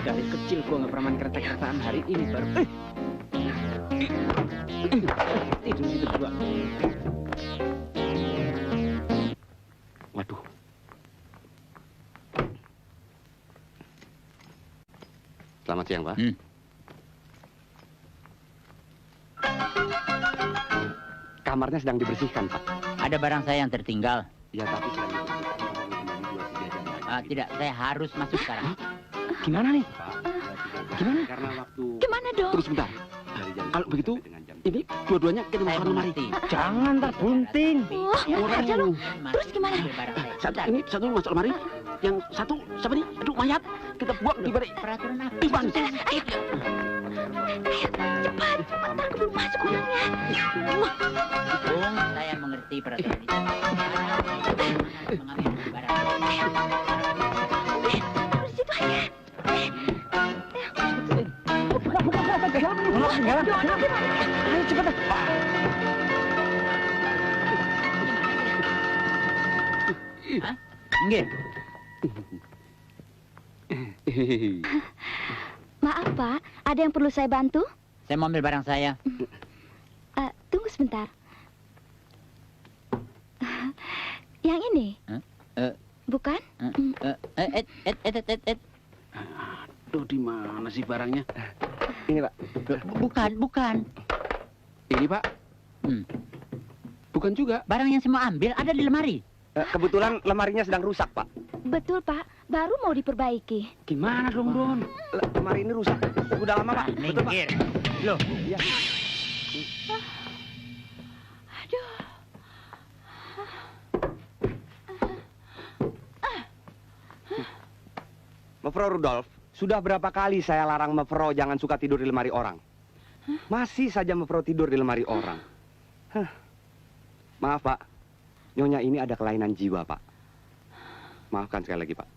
Dari kecil gua nggak pernah main kereta-keretaan, hari ini baru. Tidur situ gua. Waduh. Selamat siang, Pak. Kamarnya sedang dibersihkan, Pak. Ada barang saya yang tertinggal. Ya, tapi sedang dibersihkan. Kembali 2-3 jam lagi. Tidak, saya harus masuk sekarang. Gimana nih? Pak, Gimana? karena waktu Gimana dong? Tunggu sebentar. dari jam Kalau begitu, dengan jam ini dua-duanya kita Saya masuk lemari. mengerti. Jangan, ntar bunting. Wah, enak aja lu. Terus gimana? Barang saya. Satu masuk lemari, yang satu siapa nih? Aduh, mayat. Kita buang di balik. Peraturan apa? Ivan. Ayo, cepat. Ntar keburu masuk orangnya. Bung, saya mengerti peraturan itu. Mengambil barang. Di situ aja. Ayo cepat. Nggih. Maaf, Pak. Ada yang perlu saya bantu? Saya mau ambil barang saya. Tunggu sebentar. Yang ini? Bukan? Aduh, di mana sih barangnya? Ini, Pak. Bukan. Ini, Pak. Bukan juga. Barang yang saya mau ambil ada di lemari. Kebetulan lemarinya sedang rusak, Pak. Betul, Pak. baru mau diperbaiki. Gimana dong, Don? Lemari ini rusak. Udah lama, Pak. Betul, Pak. Minggir. Loh, Iya. Aduh. Mevro Rudolf, sudah berapa kali saya larang Mevro jangan suka tidur di lemari orang. Masih saja Mevro tidur di lemari orang. Maaf, Pak. Nyonya ini ada kelainan jiwa, Pak. Maafkan sekali lagi, Pak.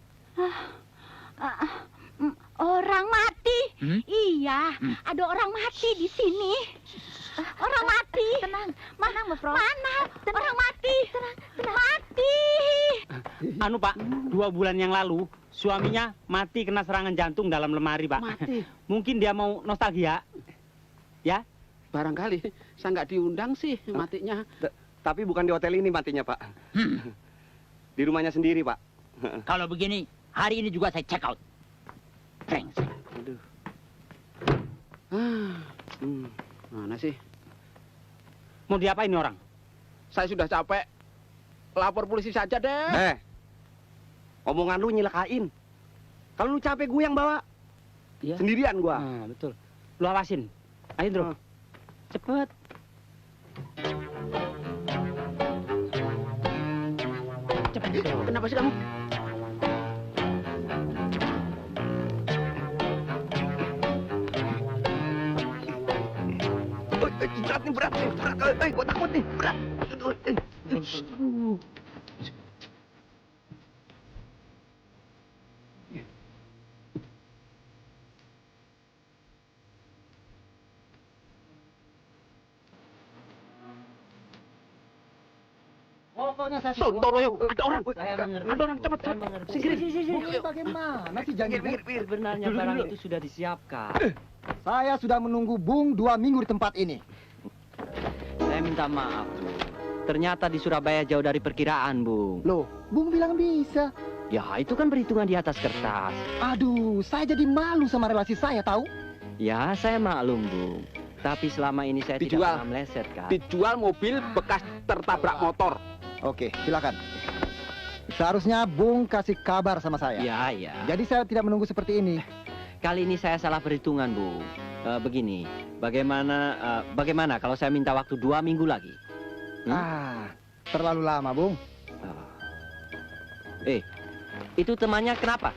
Orang mati? Iya, ada orang mati di sini. Orang mati. Tenang, mana Mevro? Mana? Orang mati. Tenang. Mati. Anu Pak, 2 bulan yang lalu suaminya mati kena serangan jantung dalam lemari Pak. Mati. Mungkin dia mau nostalgia, ya? Barangkali saya nggak diundang sih matinya. Tapi bukan di hotel ini matinya, Pak. Di rumahnya sendiri, Pak. kalau begini, hari ini juga saya check out. Brengsek. Aduh. Mana sih? Mau diapain ini orang? Saya sudah capek. Lapor polisi saja deh. Omongan lu nyelakain. Kalau lu capek gue yang bawa. Iya. Sendirian gua. Nah, betul. Lu awasin. Ayo, Indro. Cepet. Cepet. Kenapa sih kamu? Berat nih, berat. Gua takut nih, berat. Sontor, ayo. Ada orang. Ada orang, cepet. Singkirin. Bagaimana sih jangan Sebenarnya barang itu sudah disiapkan. Saya sudah menunggu Bung 2 minggu di tempat ini. Saya minta maaf, Bu. Ternyata di Surabaya jauh dari perkiraan, Bung. Loh, Bung bilang bisa. Ya, itu kan perhitungan di atas kertas. Aduh, saya jadi malu sama relasi saya, tahu? Ya, saya maklum, Bung. Tapi selama ini saya tidak Dijual. pernah meleset, kan? Dijual mobil bekas tertabrak motor. Oke, silakan. Seharusnya Bung kasih kabar sama saya. Ya, ya. Jadi saya tidak menunggu seperti ini. Kali ini saya salah perhitungan, Bung. Begini, bagaimana kalau saya minta waktu 2 minggu lagi? Terlalu lama, Bung. Itu temannya kenapa?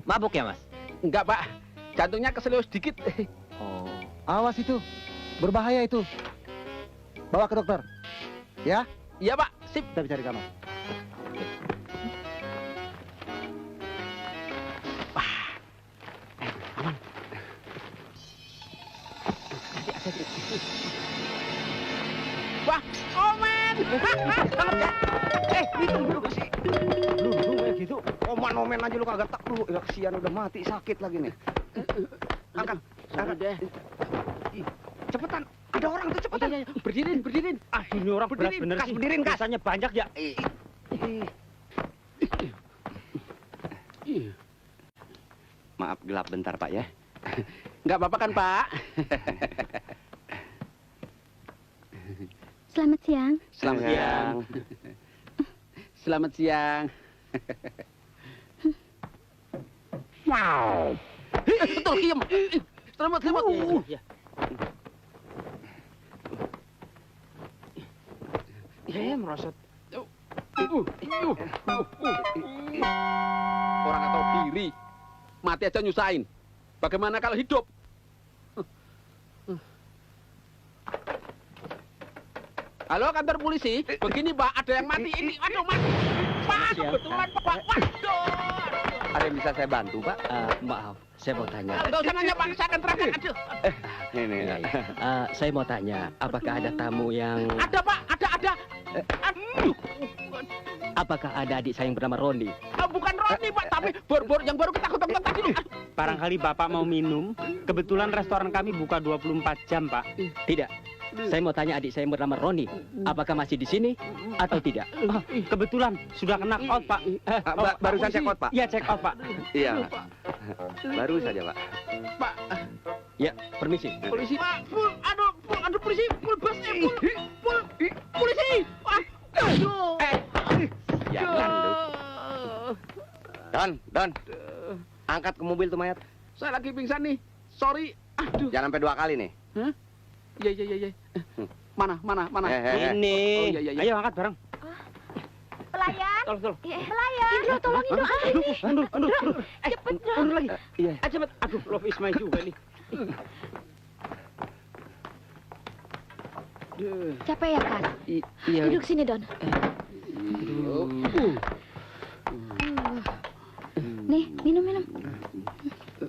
Mabuk ya, Mas? Enggak, Pak. Jantungnya keselio sedikit. Oh. Awas itu, berbahaya itu. Bawa ke dokter. Ya, Iya, Pak. Sip. kita bisa di kamar. Wah, Omen. Lu kayak gitu. Omen aja lu kagak tak lu. Ya kesian udah mati, sakit lagi nih. Angkat. deh. Cepetan. Ada orang tuh, cepetan. Berdiriin. Ah, ini orang berat Berdiri, bener Kas, sih. berdiriin, Kas. Biasanya banyak ya. Maaf gelap bentar, Pak ya. Nggak apa-apa kan, Pak? Selamat siang. Selamat siang. Selamat siang. Wow. Betul, Kim. Selamat. Ya. Merosot. Orang nggak tahu diri. Mati aja nyusahin. Bagaimana kalau hidup? Halo, kantor polisi. Begini, Pak, ada yang mati ini. Aduh, mati. Pak, kebetulan, Pak. Waduh. Ada yang bisa saya bantu, Pak? Maaf, saya mau tanya. Nggak usah nanya, Pak. Saya akan terangkan. Aduh. Ini. Saya mau tanya, apakah ada tamu yang... Ada, Pak. Ada. Aduh. Apakah ada adik saya yang bernama Roni? Bukan Roni, Pak. Tapi yang baru ketakutan tadi. Barangkali Bapak mau minum. Kebetulan restoran kami buka 24 jam, Pak. Tidak. Saya mau tanya adik saya yang bernama Roni. Apakah masih di sini atau tidak? Kebetulan sudah kena out, Pak. Baru saja check out, Pak. Iya, check out, Pak. Iya. Baru saja, Pak. Pak, Ya, permisi. polisi, Pak. Aduh, polisi. Full busnya, full. Polisi. Aduh. Jangan, Duk. Don. Angkat ke mobil tuh mayat. Saya lagi pingsan nih. Sorry. Aduh. Jangan sampai 2 kali nih. Hah? Iya. Mana? Ini. Oh, iya. Ayo angkat bareng. Pelayan. Tolong. Pelayan. Indro, tolongin dong angkat ini. Andul. Cepet, Dro. Andul lagi. Iya. Cepet. Aduh, love is my juga nih. Capek ya, Kas? Iya. Duduk sini, Don. Nih, minum.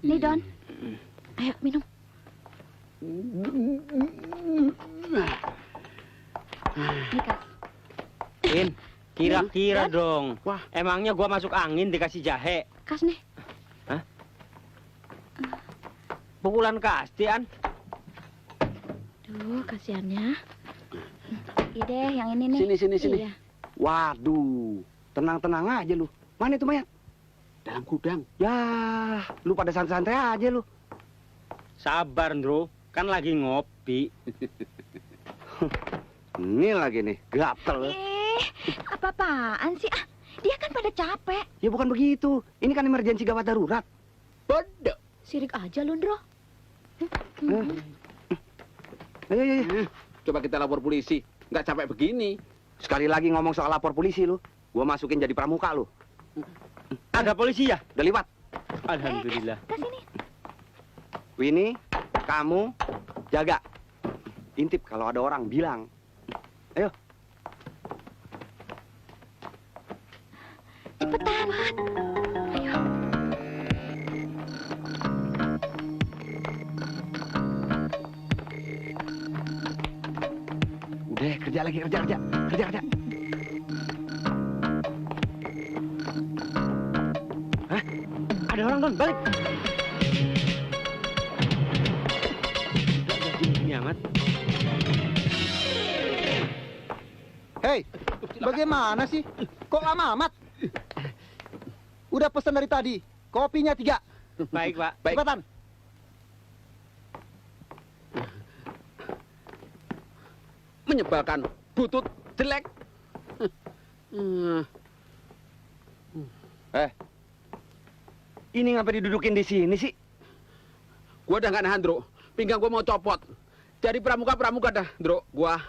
Nih, Don. Ayo, minum. Nih, Kas. In, kira-kira Don? dong. Wah. Emangnya gua masuk angin dikasih jahe? Kas nih. Pukulan kastian. Duh, kasihannya. Ide, yang ini nih. Sini. Iya. Waduh, tenang-tenang aja lu. Mana itu mayat? Dalam gudang. Ya, lu pada santai-santai aja lu. Sabar, Ndro. Kan lagi ngopi. Ini lagi nih, gatel. Apa-apaan sih? Dia kan pada capek. Ya bukan begitu. Ini kan emergensi gawat darurat. Bodoh. Sirik aja lu, Ndro. Ayo. Coba kita lapor polisi. Nggak capek begini. Sekali lagi ngomong soal lapor polisi lu. Gua masukin jadi pramuka lu. Ada polisi ya? Udah liwat. Alhamdulillah. Kesini. Winnie, kamu jaga. Intip kalau ada orang bilang. Ayo. Cepetan, Pat. Ayo. Udah, kerja lagi, kerja. Hah? Ada orang, Don. Balik. Gini amat. Hei, bagaimana sih? Kok lama amat? Udah pesan dari tadi. Kopinya 3. Baik, Pak. Cepetan. Menyebalkan. Butut. Jelek. Ini ngapa didudukin di sini sih? Gua udah nggak nahan, Dro. Pinggang gua mau copot. Jadi pramuka dah, Dro. Gua.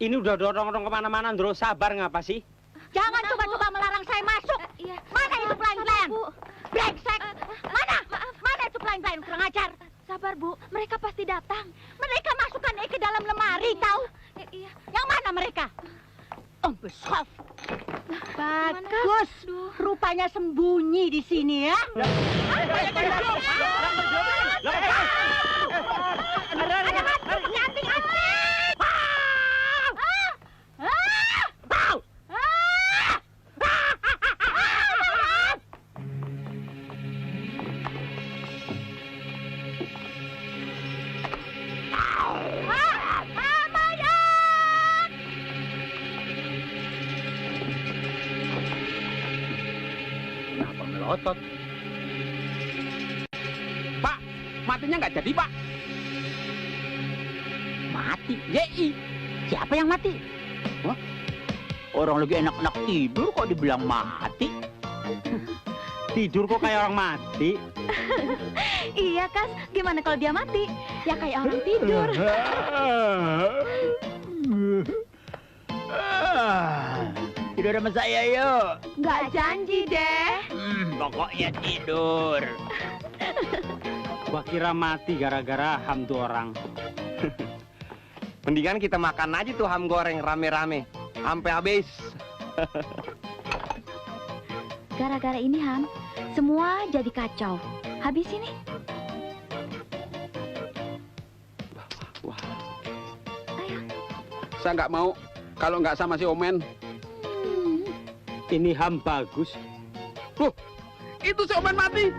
Ini udah dorong-dorong kemana-mana, Ndro. Sabar ngapa sih? Jangan coba-coba melarang saya masuk. Iya. Mana itu pelayan-pelayan? Bu. Brengsek. Mana? Mana itu pelayan-pelayan kurang ajar? Sabar, Bu. Mereka pasti datang. Mereka masukkan ke dalam lemari, tahu? Iya. Yang mana mereka? Besok. Gimana? Bagus. Rupanya sembunyi di sini ya. Ada hantu pengantin asli. Kenapa melotot? Pak, matinya nggak jadi, Pak. Mati? Yei. Siapa yang mati? Hah? Orang lagi enak-enak tidur kok dibilang mati? Tidur kok kayak orang mati? Iya, Kas. Gimana kalau dia mati? Ya kayak orang tidur. Tidur sama saya yuk. Nggak janji deh. Pokoknya tidur. Gua kira mati gara-gara ham tuh orang. Mendingan kita makan aja tuh ham goreng rame-rame. Sampai habis. Gara-gara ini, Ham, semua jadi kacau. Habis ini. Wah. Ayo. Saya nggak mau kalau nggak sama si Omen. Ini ham bagus. Loh, itu si Omen mati.